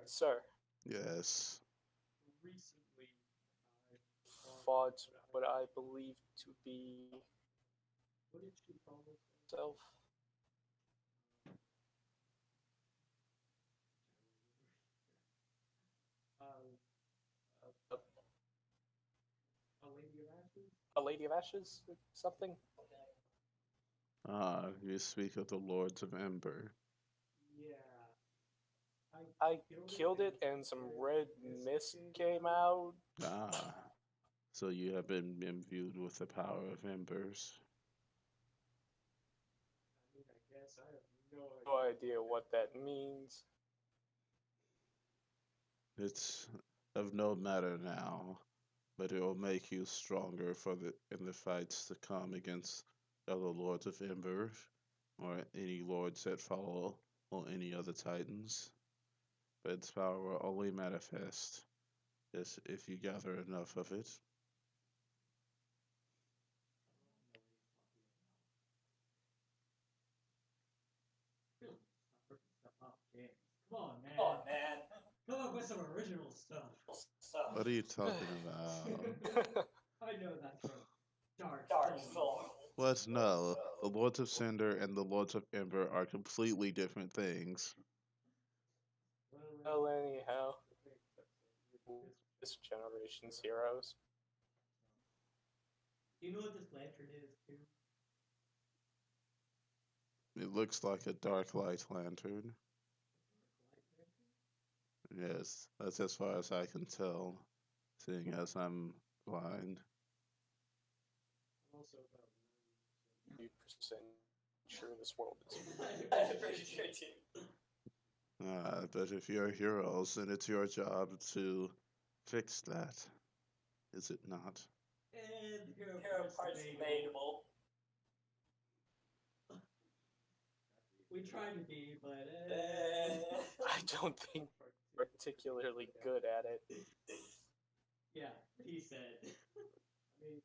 Speaker 4: Sir.
Speaker 3: Yes.
Speaker 6: Recently,
Speaker 4: Fought what I believe to be
Speaker 5: What did she call herself?
Speaker 4: self.
Speaker 5: Uh, a lady of ashes?
Speaker 4: A Lady of Ashes? Something?
Speaker 3: Ah, you speak of the Lords of Ember.
Speaker 5: Yeah.
Speaker 4: I killed it and some red mist came out.
Speaker 3: Ah, so you have been imbued with the power of embers.
Speaker 5: I mean, I guess I have no
Speaker 4: No
Speaker 5: idea.
Speaker 4: idea what that means.
Speaker 3: It's of no matter now, but it will make you stronger for in the fights to come against other Lords of Ember, or any lords that follow, or any other titans. But its power will only manifest if you gather enough of it.
Speaker 5: Really, stop ripping stuff off games. Come on, man.
Speaker 4: Come on, man.
Speaker 5: Come up with some original stuff.
Speaker 3: What are you talking about?
Speaker 5: I know that from Dark
Speaker 4: Dark
Speaker 5: Souls.
Speaker 4: Soul.
Speaker 3: What? No. The Lords of Cinder and the Lords of Ember are completely different things.
Speaker 4: Well, anyhow. this generation's heroes.
Speaker 5: Do you know what this lantern is too?
Speaker 3: It looks like a dark light lantern.
Speaker 5: Light lantern?
Speaker 3: Yes, that's as far as I can tell, seeing as I'm blind.
Speaker 5: I'm also about
Speaker 4: 90% sure this world is.
Speaker 5: 90%. Pretty sure too.
Speaker 3: But if you're heroes, then it's your job to fix that, is it not?
Speaker 5: And
Speaker 6: Hero
Speaker 5: hero
Speaker 6: parts
Speaker 5: parts
Speaker 6: debatable.
Speaker 5: We try to be, but
Speaker 4: I don't think we're particularly good at it.
Speaker 5: Yeah, he said. I mean,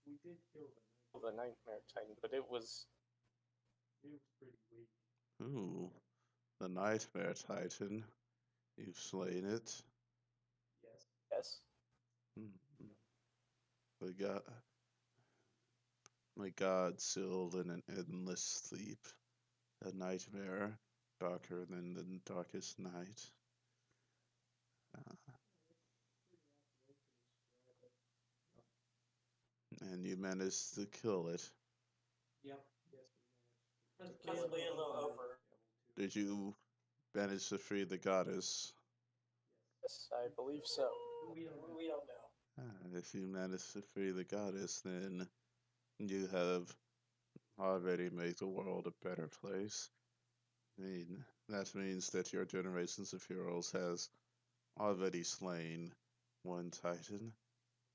Speaker 5: we did kill
Speaker 4: The Nightmare Titan, but it was
Speaker 5: pretty weak.
Speaker 3: Ooh, the Nightmare Titan. You've slain it.
Speaker 5: Yes.
Speaker 4: yes.
Speaker 3: Mm. The god, my god sealed in an endless sleep, a nightmare darker than the darkest night. And you managed to kill it.
Speaker 5: Yep. Yes, we managed.
Speaker 6: Possibly a little over.
Speaker 3: Did you manage to free the goddess?
Speaker 4: Yes, I believe so.
Speaker 5: We don't know.
Speaker 6: We don't know.
Speaker 3: If you manage to free the goddess, then you have already made the world a better place. I mean, that means that your generations of heroes has already slain one titan,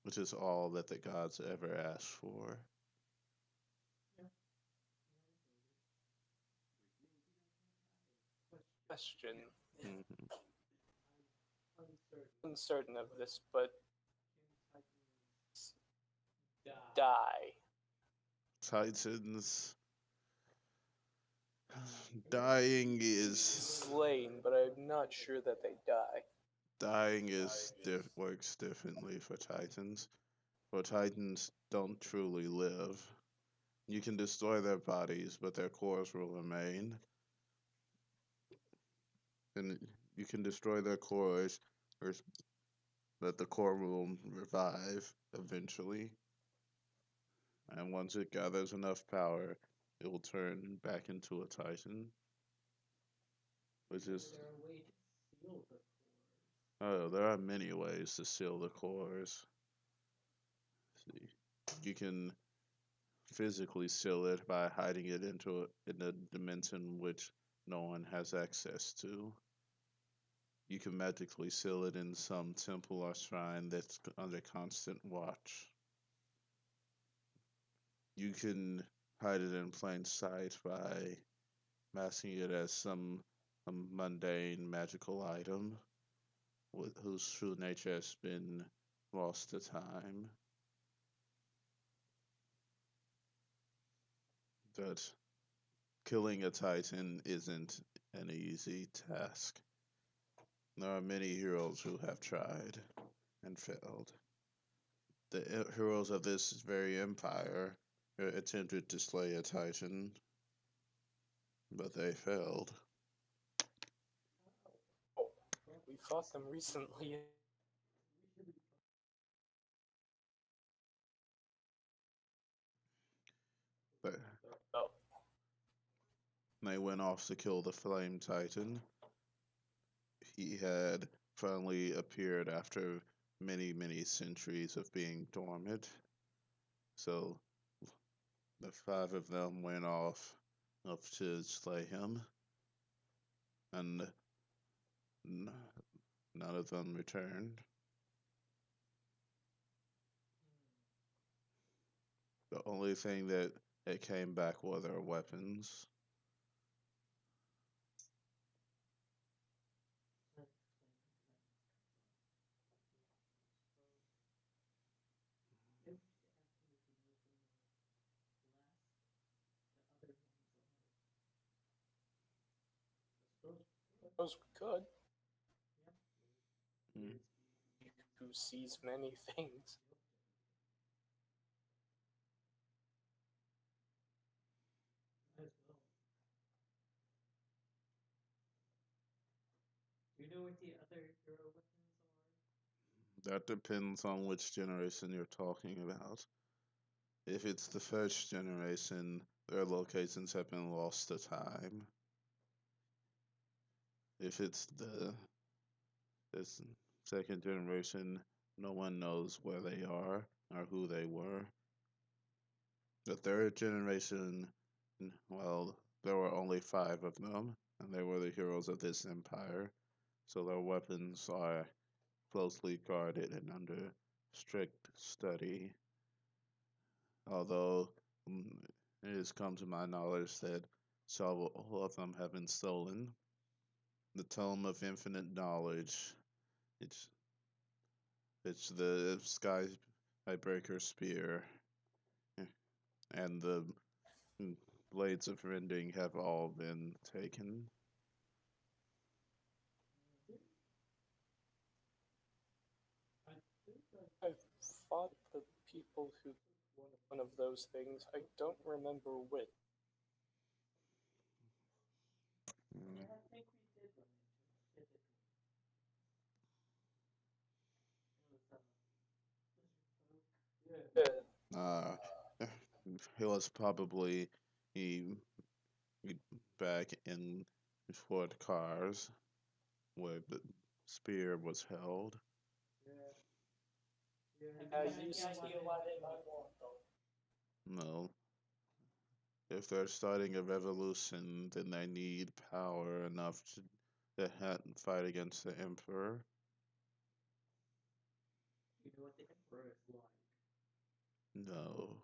Speaker 3: which is all that the gods ever asked for.
Speaker 4: Question.
Speaker 3: Mhm.
Speaker 4: Uncertain of this, but
Speaker 5: Die.
Speaker 4: die.
Speaker 3: Titans. Dying is
Speaker 4: Slain, but I'm not sure that they die.
Speaker 3: works differently for titans. For titans don't truly live. You can destroy their bodies, but their cores will remain. And you can destroy their cores, but the core will revive eventually. And once it gathers enough power, it will turn back into a titan. Which is,
Speaker 5: There are ways to seal the cores.
Speaker 3: oh, there are many ways to seal the cores. See, you can physically seal it by hiding it in a dimension which no one has access to. You can magically seal it in some temple or shrine that's under constant watch. You can hide it in plain sight by masking it as some mundane magical item whose true nature has been lost to time. But killing a titan isn't an easy task. There are many heroes who have tried and failed. The heroes of this very empire attempted to slay a titan, but they failed.
Speaker 4: Oh, we fought them recently.
Speaker 3: But
Speaker 4: Oh,
Speaker 3: they went off to kill the flame titan. He had finally appeared after many, many centuries of being dormant. So the five of them went off to slay him, and none of them returned. The only thing that came back were their weapons.
Speaker 4: those were good.
Speaker 3: Mm.
Speaker 4: Who sees many things.
Speaker 5: As well. You know what the other hero weapons
Speaker 3: That depends on which generation you're talking about. If it's the first generation, their locations have been lost to time. If it's the this second generation, no one knows where they are or who they were. The third generation, well, there were only five of them, and they were the heroes of this empire, so their weapons are closely guarded and under strict study. Although it has come to my knowledge that several of them have been stolen. The Tome of Infinite Knowledge. It's it's the Skybreaker Spear, and the Blades of Rending have all been taken.
Speaker 4: I've fought the people who one of those things. I don't remember which.
Speaker 3: Mm.
Speaker 5: I think we did run into it physically. It was lizard folk. Yeah.
Speaker 3: He was probably he, he back in Fort Cars, where the spear was held.
Speaker 5: Yeah.
Speaker 4: You steal anything I want, though.
Speaker 3: No, if they're starting a revolution, then they need power enough to fight against the Emperor.
Speaker 5: You know what the Emperor is like.
Speaker 3: No,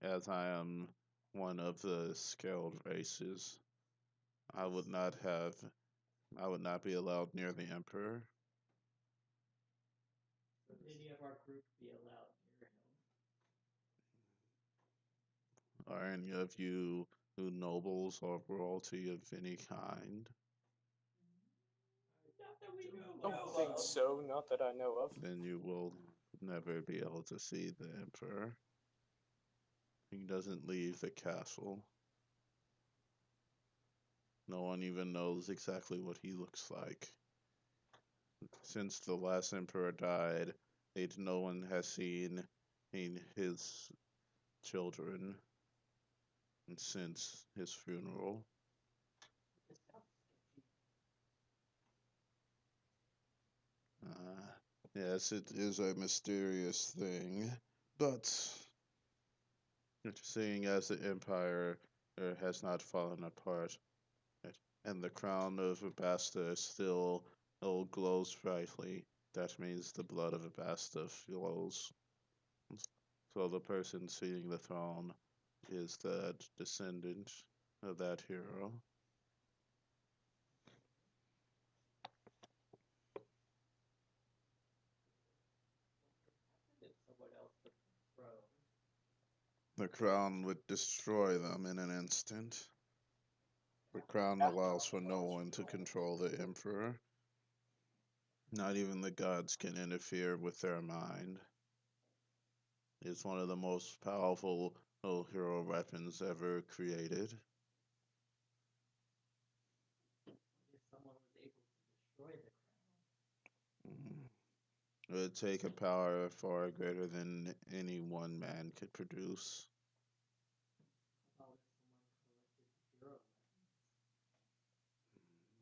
Speaker 3: as I am one of the scaled races, I would not have, I would not be allowed near the Emperor.
Speaker 5: Would any of our group be allowed near him?
Speaker 3: Are any of you who nobles or royalty of any kind?
Speaker 5: Not that we know
Speaker 4: I don't think so, not that I know of.
Speaker 3: Then you will never be able to see the Emperor. He doesn't leave the castle. No one even knows exactly what he looks like. Since the last Emperor died, no one has seen his children since his funeral.
Speaker 5: This sounds sketchy.
Speaker 3: Yes, it is a mysterious thing, but seeing as the Empire has not fallen apart, and the crown of Abasta still glows brightly, that means the blood of Abasta flows. So the person seeing the throne is the descendant of that hero.
Speaker 5: If someone else took the throne.
Speaker 3: The crown would destroy them in an instant. The crown allows for no one to control the Emperor. Not even the gods can interfere with their mind. It's one of the most powerful hero weapons ever created.
Speaker 5: If someone was able to destroy the crown.
Speaker 3: It would take a power far greater than any one man could produce.
Speaker 5: How if someone collected hero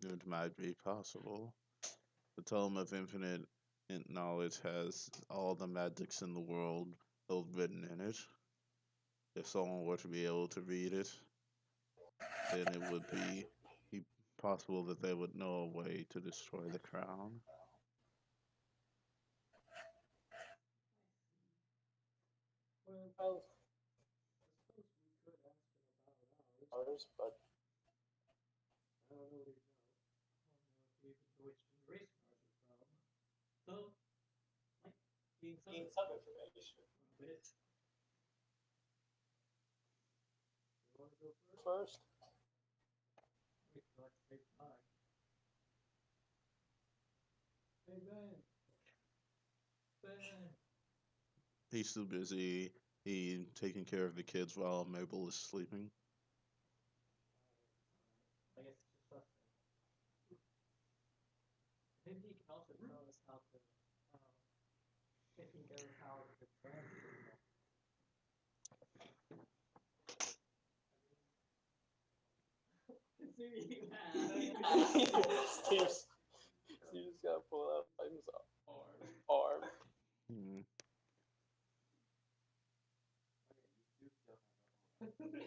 Speaker 5: weapons?
Speaker 3: It might be possible. The Tome of Infinite Knowledge has all the magics in the world written in it. If someone were to be able to read it, then it would be possible that they would know a way to destroy the crown.
Speaker 4: Well, I suppose we could ask him about ours, but
Speaker 5: I don't really know. I don't know if we even know which generation ours is from. So, like, being some
Speaker 4: gain some information.
Speaker 5: a bit. You want to go first?
Speaker 4: First,
Speaker 5: Wait, no, let's say bye. Hey, Ben. Ben.
Speaker 3: He's too busy taking care of the kids while Mabel is sleeping.
Speaker 5: I guess it's just us then. Maybe he can also tell us how to Shows how the trend is. Considering you have
Speaker 4: Steve's gotta pull out his arm.
Speaker 3: Hmm.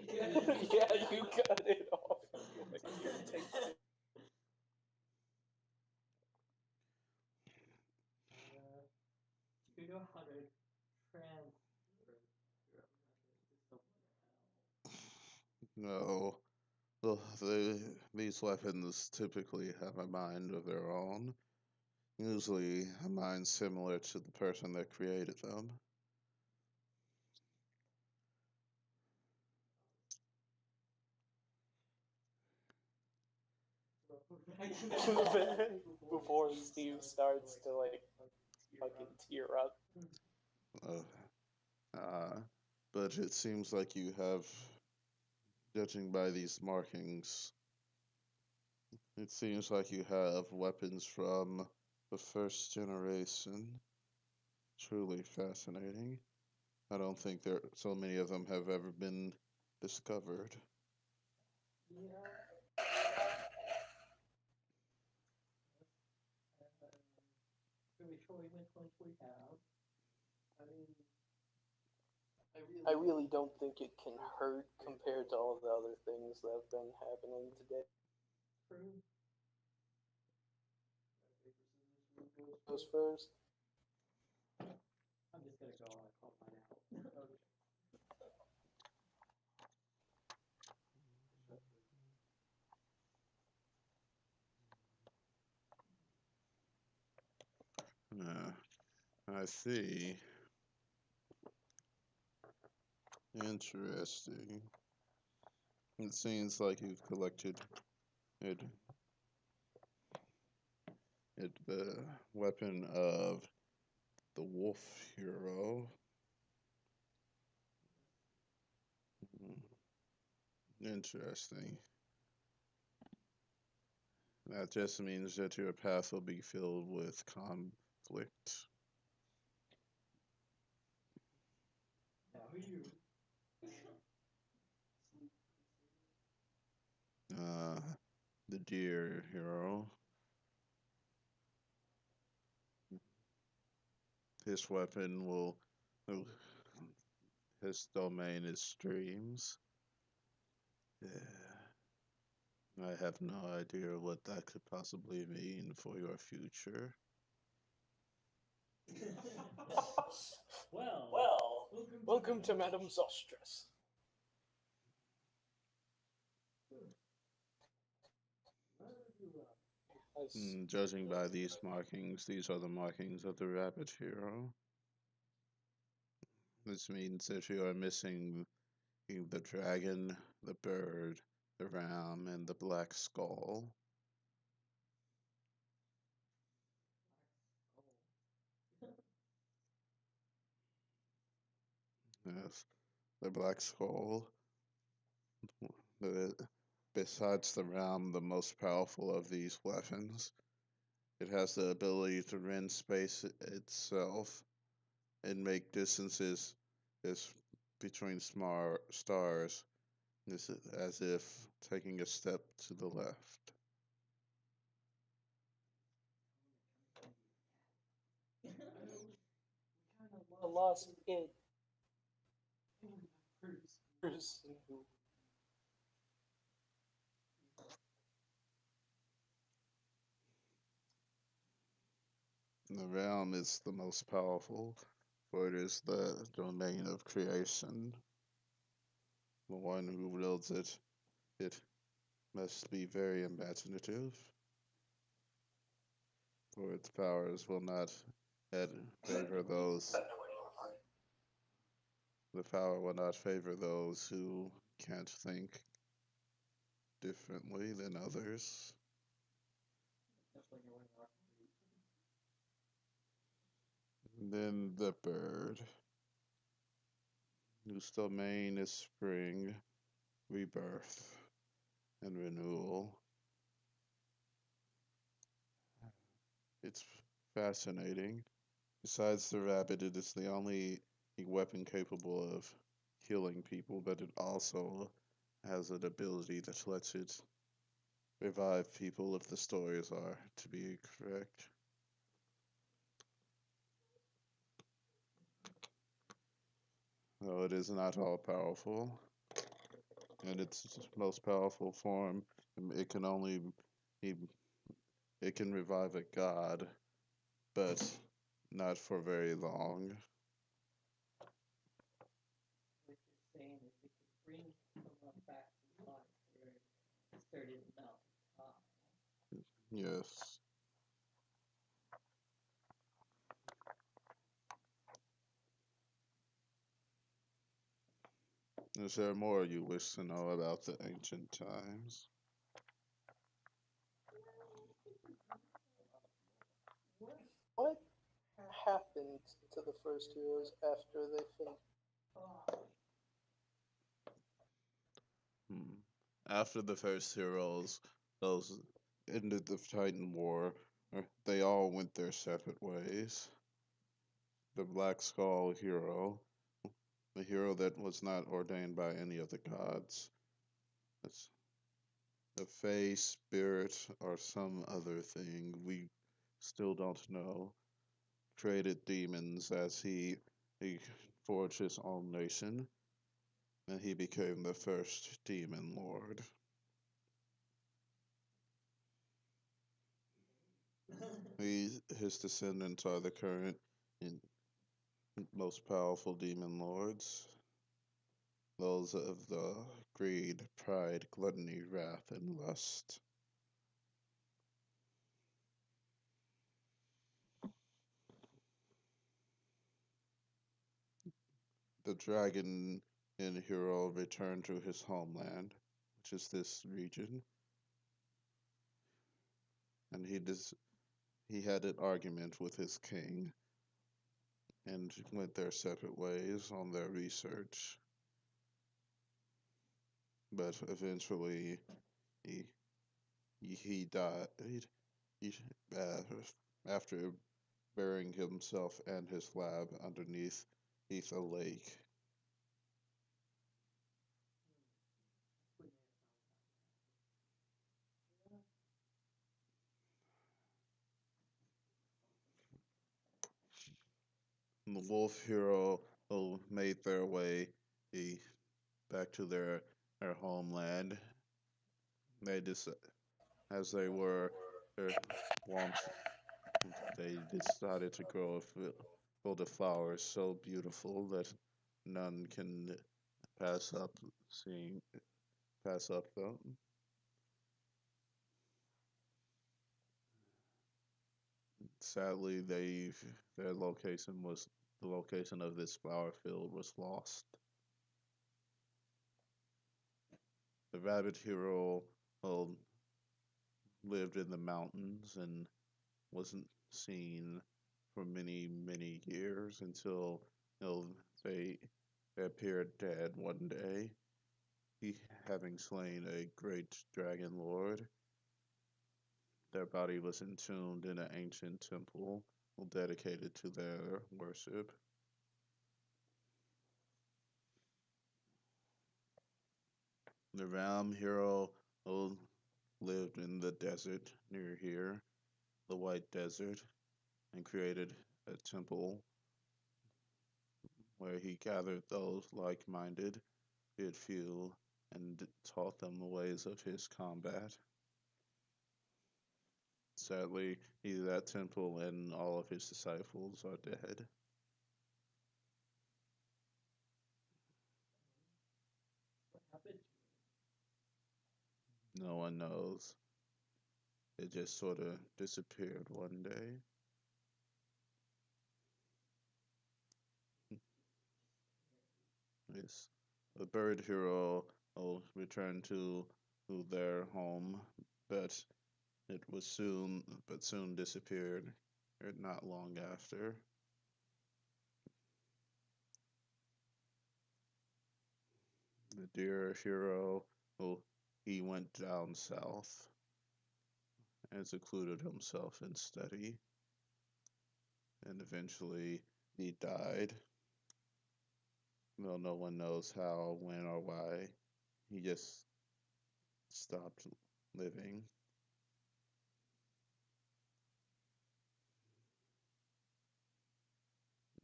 Speaker 4: Yeah, you cut it off. Like, you take it.
Speaker 5: Do you know how to transfer your weapon to someone else?
Speaker 3: No. Well, these weapons typically have a mind of their own, usually a mind similar to the person that created them.
Speaker 4: Before Steve starts to like fucking tear up.
Speaker 3: But it seems like you have, judging by these markings, it seems like you have weapons from the first generation. Truly fascinating. I don't think there so many of them have ever been discovered.
Speaker 5: Yeah. Pretty sure which ones we have. I mean,
Speaker 4: I really don't think it can hurt compared to all the other things that have been happening today.
Speaker 5: true.
Speaker 4: Goes first.
Speaker 5: I'm just gonna go on and call mine out. Okay.
Speaker 3: I see. Interesting. It seems like you've collected it, the weapon of the wolf hero. Interesting. That just means that your path will be filled with conflict.
Speaker 5: Now you.
Speaker 3: The deer hero. His weapon will. His domain is streams. Yeah. I have no idea what that could possibly mean for your future.
Speaker 5: Well,
Speaker 4: Welcome to Madame Zostress.
Speaker 3: Judging by these markings, these are the markings of the rabbit hero. This means that you are missing the dragon, the bird, the ram, and the black skull. Yes, the black skull. The, besides the ram, the most powerful of these weapons. It has the ability to rend space itself and make distances as between stars as if taking a step to the left.
Speaker 4: I lost it. Person who
Speaker 3: The realm is the most powerful, for it is the domain of creation. The one who wields it must be very imaginative, for its powers will not favor those. The power will not favor those who can't think differently than others. And then the bird, whose domain is spring, rebirth, and renewal. It's fascinating. Besides the rabbit, it is the only weapon capable of healing people, but it also has an ability that lets it revive people if the stories are to be correct. Though it is not all powerful. In its most powerful form, it can only it, it can revive a god, but not for very long.
Speaker 5: What you're saying is it could bring someone back to life for a certain amount of time.
Speaker 3: Yes. Is there more you wish to know about the ancient times?
Speaker 4: What happened to the first heroes after they finished?
Speaker 3: Hmm. After the first heroes, those ended the Titan War, they all went their separate ways. The Black Skull hero, the hero that was not ordained by any of the gods, it's a Fey spirit or some other thing we still don't know, created demons as he forged his own nation, and he became the first demon lord. His descendants are the current and most powerful demon lords, those of the greed, pride, gluttony, wrath, and lust. The dragon in Hero returned to his homeland, which is this region, and he had an argument with his king and went their separate ways on their research. But eventually, he he died. He, uh, after burying himself and his lab underneath a lake. And the wolf hero made their way eh, back to their homeland. They just, as they were wont, they decided to grow a field of flowers so beautiful that none can pass up seeing pass up them. Sadly, their location was the location of this flower field was lost. The rabbit hero uh, lived in the mountains and wasn't seen for many years until they appeared dead one day. He having slain a great dragon lord. Their body was entombed in an ancient temple dedicated to their worship. The Ram hero lived in the desert near here, the White Desert, and created a temple where he gathered those like minded, did fuel, and taught them the ways of his combat. Sadly, either that temple and all of his disciples are dead.
Speaker 5: What happened
Speaker 3: No one knows. It just sort of disappeared one day. Yes. The bird hero returned to their home, but soon disappeared, not long after. The deer hero, oh, he went down south and secluded himself in study. and eventually he died. Well, no one knows how, when, or why. He just stopped living.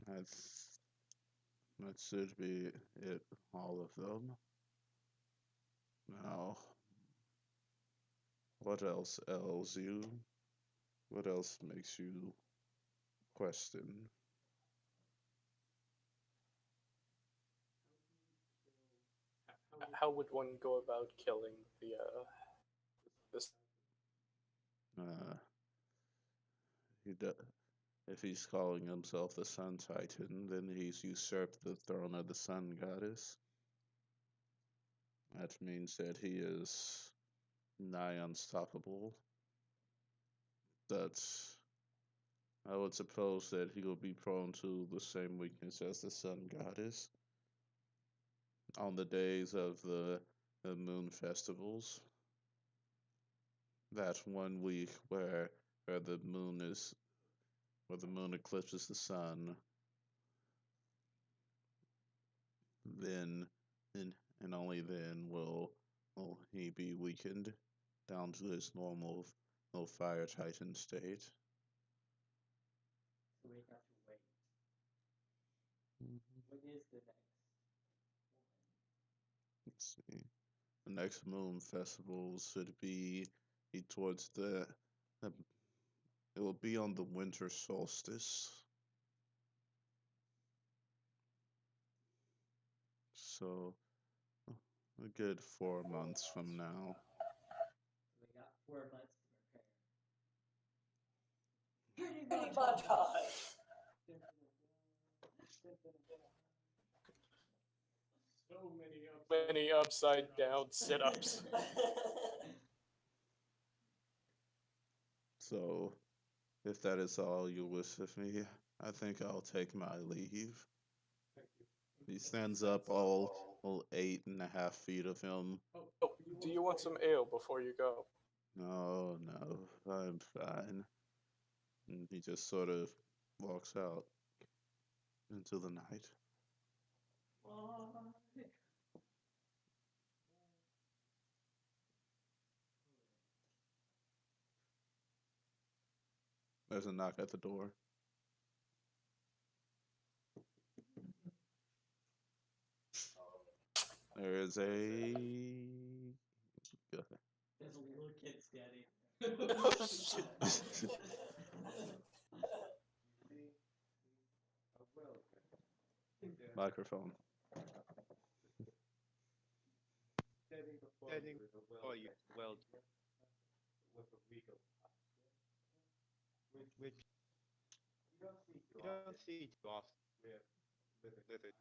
Speaker 3: That's that should be it. All of them. Now, what else ails you? What else makes you question?
Speaker 4: How would one go about killing this?
Speaker 3: Uh, he do- if he's calling himself the Sun Titan, then he's usurped the throne of the Sun Goddess. That means that he is nigh unstoppable. That's I would suppose that he will be prone to the same weakness as the Sun Goddess on the days of the moon festivals. That 1 week where the moon is where the moon eclipses the sun, then and only then will he be weakened down to his normal fire titan state.
Speaker 5: So we have to wait.
Speaker 3: Mhm.
Speaker 5: When is the next one?
Speaker 3: Let's see. The next moon festival should be towards the it will be on the winter solstice. So a good 4 months from now.
Speaker 5: We got 4 months to prepare.
Speaker 4: Pretty much high.
Speaker 6: So
Speaker 4: Many upside down sit-ups.
Speaker 3: So if that is all you wish of me, I think I'll take my leave. He stands up, all 8.5 feet of him.
Speaker 4: Oh, do you want some ale before you go?
Speaker 3: No, no, I'm fine. And he just sort of walks out into the night. There's a knock at the door. There is a. Go ahead.
Speaker 5: There's a little kid standing.
Speaker 4: Oh, shit.
Speaker 3: Microphone.
Speaker 2: Standing before you, well, which you don't see too often. Lizard.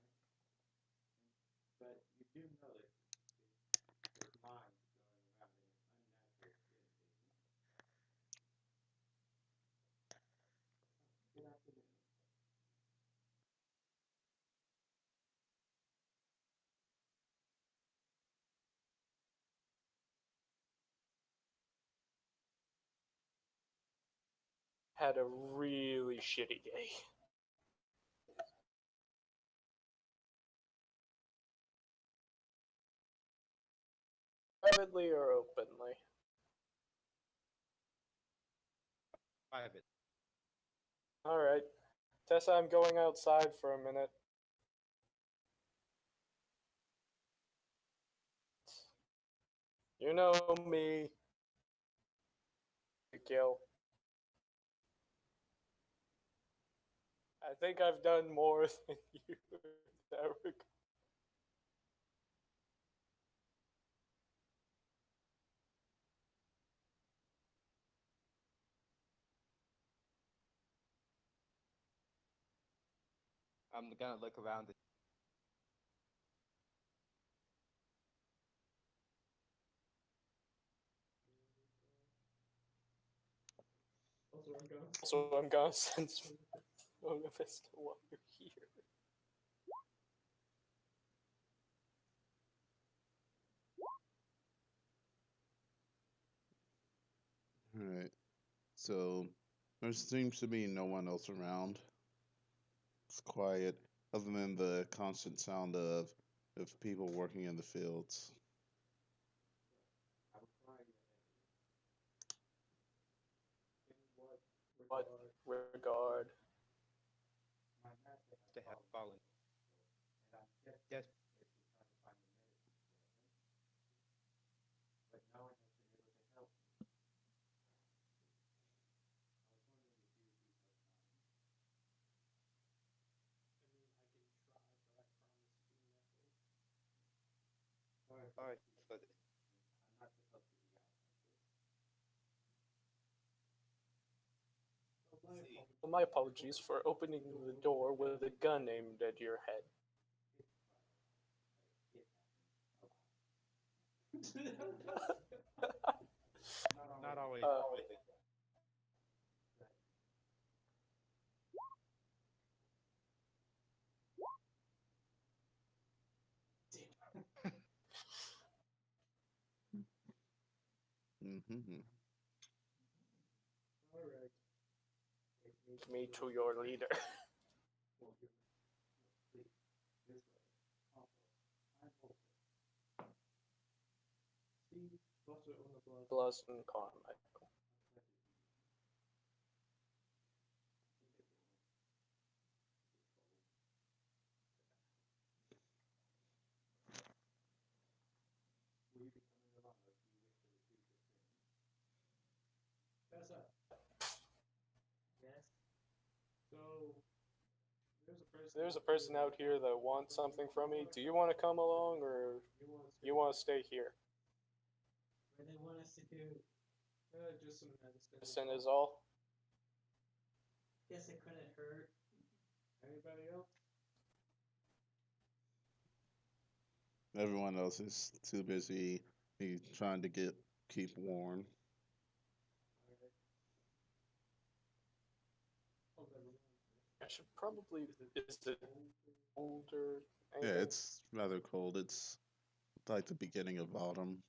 Speaker 4: Had a really shitty day. Privately or openly?
Speaker 2: Private.
Speaker 4: Alright. Tessa, I'm going outside for a minute. You know me. Kill. I think I've done more than you, Eric.
Speaker 2: I'm gonna look around the
Speaker 4: So I'm gonna send Mona Vista while you're here.
Speaker 3: All right. So There seems to be no one else around. It's quiet, other than the constant sound of people working in the fields.
Speaker 4: What regard?
Speaker 2: To have fallen. Yes. Sorry for this.
Speaker 4: Well, my apologies for opening the door with a gun aimed at your head.
Speaker 2: Not always.
Speaker 3: Mm-hmm.
Speaker 6: Alright.
Speaker 4: Lead me to your leader.
Speaker 6: Steve, Buster on the blood.
Speaker 4: Plus and Carmichael.
Speaker 6: Pass up.
Speaker 1: Yes.
Speaker 6: So,
Speaker 4: There's a person out here that wants something from me. Do you want to come along, or you want to stay here?
Speaker 1: What do they want us to do?
Speaker 6: Just some medicine.
Speaker 4: Medicine is all.
Speaker 1: Guess it couldn't hurt.
Speaker 6: Anybody else?
Speaker 3: Everyone else is too busy trying to keep warm.
Speaker 6: Oh, never mind.
Speaker 4: I should probably. Is it older?
Speaker 3: Yeah, it's rather cold. It's like the beginning of autumn.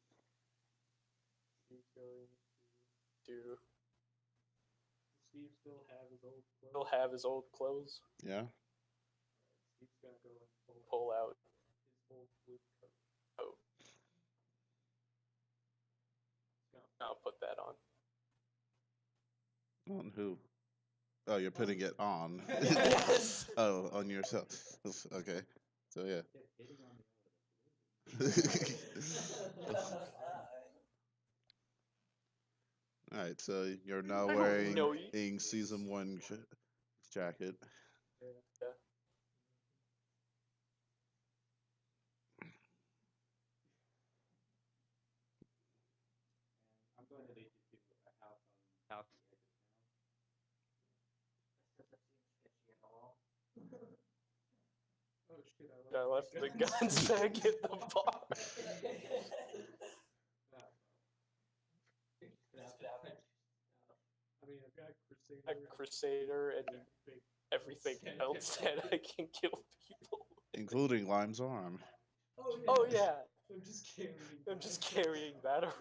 Speaker 6: Steve's going
Speaker 4: Do
Speaker 6: Steve still have his old clothes?
Speaker 4: still have his old clothes?
Speaker 3: Yeah.
Speaker 6: Steve's gonna go and
Speaker 4: Pull out
Speaker 6: his old blue coat.
Speaker 4: coat.
Speaker 6: He's gonna
Speaker 4: I'll put that on.
Speaker 3: On who? Oh, you're putting it on.
Speaker 4: Yes.
Speaker 3: Oh, on yourself. Okay. So yeah. All right. So you're now
Speaker 4: I don't
Speaker 3: wearing
Speaker 4: know
Speaker 3: a season 1 jacket.
Speaker 4: Yeah.
Speaker 5: I'm going to lead you to a house on
Speaker 2: House.
Speaker 5: the edge of town. This doesn't seem sketchy at all.
Speaker 6: Oh shit,
Speaker 4: I left the guns back at the bar.
Speaker 6: I mean, I've got
Speaker 4: A Crusader and everything else that I can kill people.
Speaker 3: Including Lime's arm.
Speaker 4: Oh yeah,
Speaker 6: I'm just carrying.
Speaker 4: I'm just carrying that around.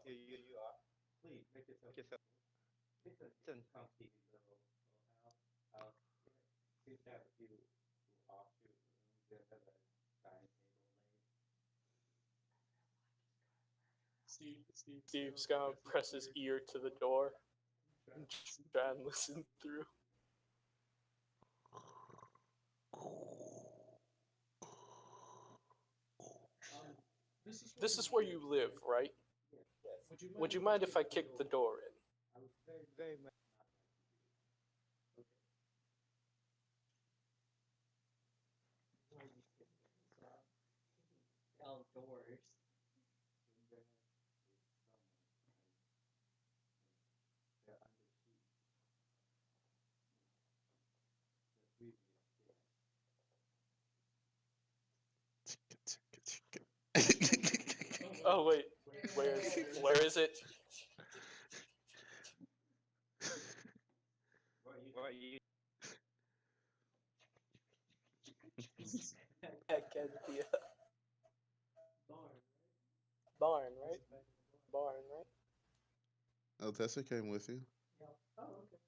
Speaker 2: You are.
Speaker 5: Please make yourself.
Speaker 2: Yourself.
Speaker 5: It's a
Speaker 2: Listen.
Speaker 5: comfy little house. Seems to have a few offshoot rooms. There's a dining table laid.
Speaker 4: Steve's gonna press his ear to the door and try and listen through. This is where you live, right? Would you mind if I kicked the door in?
Speaker 2: Very much.
Speaker 1: Outdoors.
Speaker 4: Oh wait, where is it?
Speaker 2: What you?
Speaker 4: That can be a barn, right? Barn, right?
Speaker 3: Oh, Tessa came with you.
Speaker 1: Oh, okay.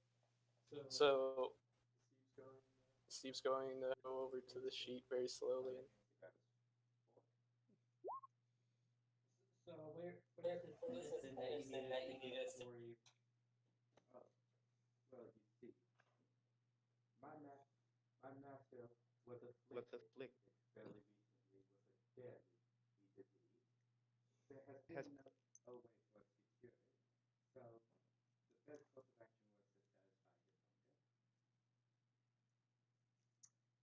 Speaker 4: So Steve's going to go over to the sheet very slowly.
Speaker 5: So what is the medicine that you need before you? Oh, well, you see, my master was
Speaker 2: Was
Speaker 5: afflicted
Speaker 2: afflicted
Speaker 5: fairly recently with a deadly disease. There has
Speaker 2: has
Speaker 5: been no way for us to cure it, so the best course of action was to satisfy his hunger.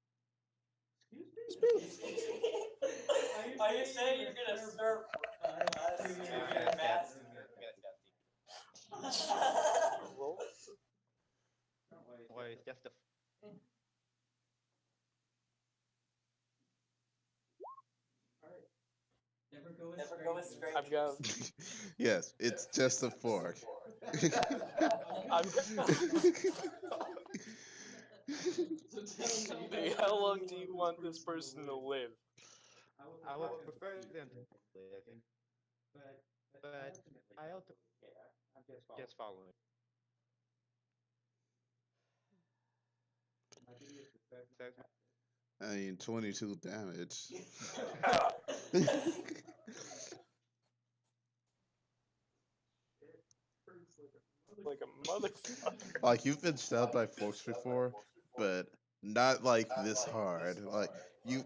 Speaker 5: Excuse me?
Speaker 4: Are you saying you're gonna serve us to your master? Roll.
Speaker 2: or it's just a
Speaker 5: Never go straight.
Speaker 4: I've got.
Speaker 3: Yes, it's just a fork.
Speaker 4: I'm. How long do you want this person to live?
Speaker 2: I would prefer them to live, but I ultimately just following. So,
Speaker 3: I mean, 22 damage.
Speaker 4: Like a motherfucker.
Speaker 3: Like, you've been stabbed by forks before, but not like this hard.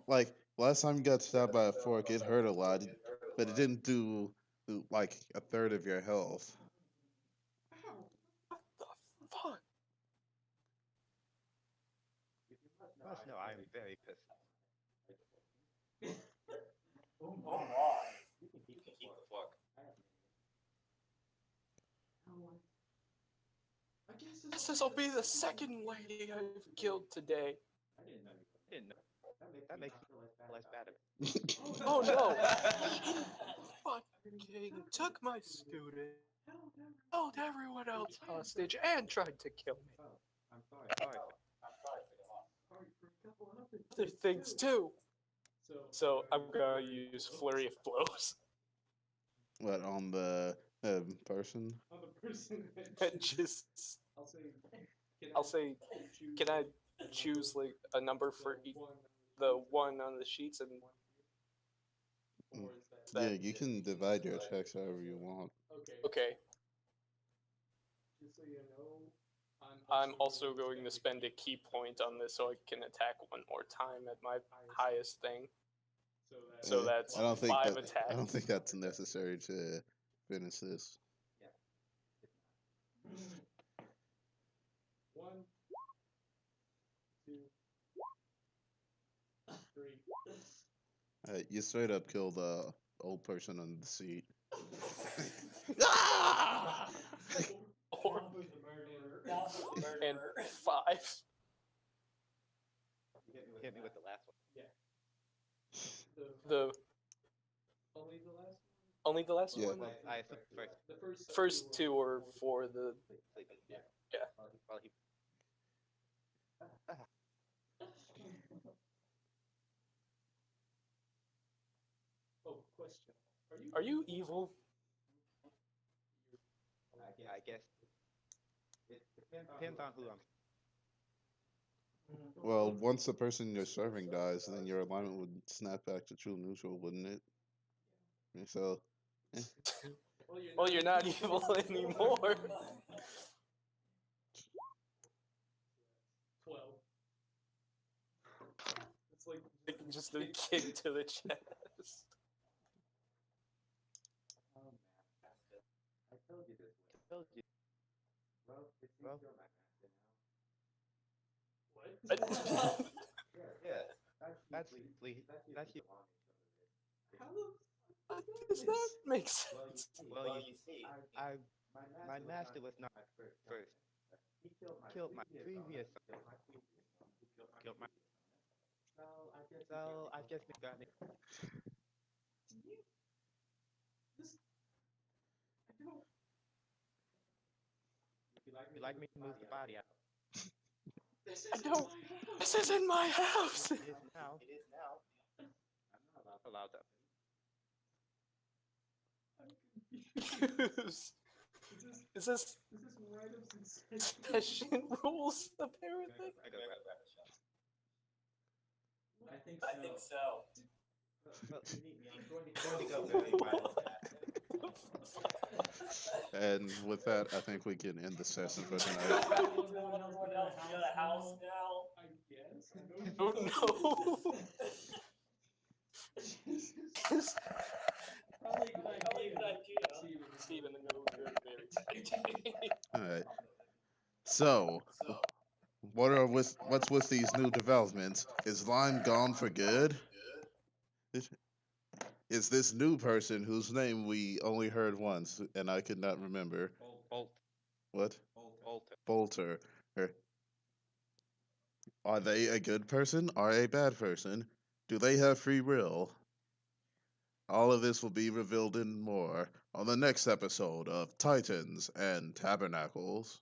Speaker 3: Like, last time you got stabbed by a fork, it hurt a lot, but it didn't do like a third of your health.
Speaker 4: What the fuck?
Speaker 2: you must know I am very pissed.
Speaker 4: Oh my.
Speaker 2: You can keep the fork.
Speaker 6: I guess
Speaker 4: This will be the second lady I've killed today.
Speaker 2: I didn't know. That makes me feel less bad about it.
Speaker 4: Oh no! He fucking took my student, held everyone else hostage, and tried to kill me.
Speaker 5: I'm sorry.
Speaker 2: Sorry.
Speaker 4: Other things too. So I'm gonna use flurry of blows.
Speaker 3: What, on the person?
Speaker 4: And just, I'll say, can I choose like a number for the one on the sheets and?
Speaker 3: Mm.
Speaker 4: is
Speaker 3: Yeah,
Speaker 4: that-
Speaker 3: you can divide your attacks however you want.
Speaker 4: Okay. I'm also going to spend a key point on this so I can attack one more time at my highest thing. So that's
Speaker 3: I don't think
Speaker 4: 5
Speaker 3: that,
Speaker 4: attacks.
Speaker 3: I don't think that's necessary to finish this.
Speaker 6: One, two, three.
Speaker 3: You straight up kill the old person on the seat.
Speaker 4: Four and 5.
Speaker 2: Hit me with the last one.
Speaker 4: The only the last
Speaker 3: Yeah.
Speaker 4: one.
Speaker 2: Well, I assume first.
Speaker 4: The first 2 are for the. Yeah.
Speaker 2: Well, he.
Speaker 6: Oh, question.
Speaker 4: Are you evil?
Speaker 2: I guess it depends on who I'm.
Speaker 3: Well, once the person you're serving dies, then your alignment would snap back to true neutral, wouldn't it? And so,
Speaker 4: Well, you're not evil anymore.
Speaker 6: 12. It's like
Speaker 4: Just a kick to the chest.
Speaker 5: I told you this way.
Speaker 2: Told you.
Speaker 5: Well, it's
Speaker 2: Well.
Speaker 5: you're my master now.
Speaker 6: what?
Speaker 2: Yeah.
Speaker 5: That's
Speaker 2: That's you.
Speaker 6: How the
Speaker 4: How does that make sense?
Speaker 2: Well, you see, my master was not first.
Speaker 5: He
Speaker 2: Killed my previous. Killed my. So I just got it. You like me to move the body out?
Speaker 4: I don't. This isn't my house.
Speaker 2: It is now. I'm not allowed to.
Speaker 4: Is this Session rules, apparently.
Speaker 2: I gotta grab that.
Speaker 5: I think
Speaker 4: I think so.
Speaker 2: Well,
Speaker 5: You need me. I'm going to
Speaker 2: going to go very well.
Speaker 3: And with that, I think we can end the session for tonight.
Speaker 5: Do you want everyone else to go to the house now?
Speaker 6: I guess. I
Speaker 4: Oh
Speaker 6: don't
Speaker 4: no!
Speaker 5: Probably a good idea.
Speaker 4: Steven, no, you're a very good idea.
Speaker 3: All right. So, what's with these new developments? Is Lime gone for good? Is this new person whose name we only heard once and I could not remember?
Speaker 2: Bolt,
Speaker 3: What?
Speaker 2: Bolter.
Speaker 3: Bolter. Or- Are they a good person or a bad person? Do they have free will? All of this will be revealed and more on the next episode of Titans and Tabernacles.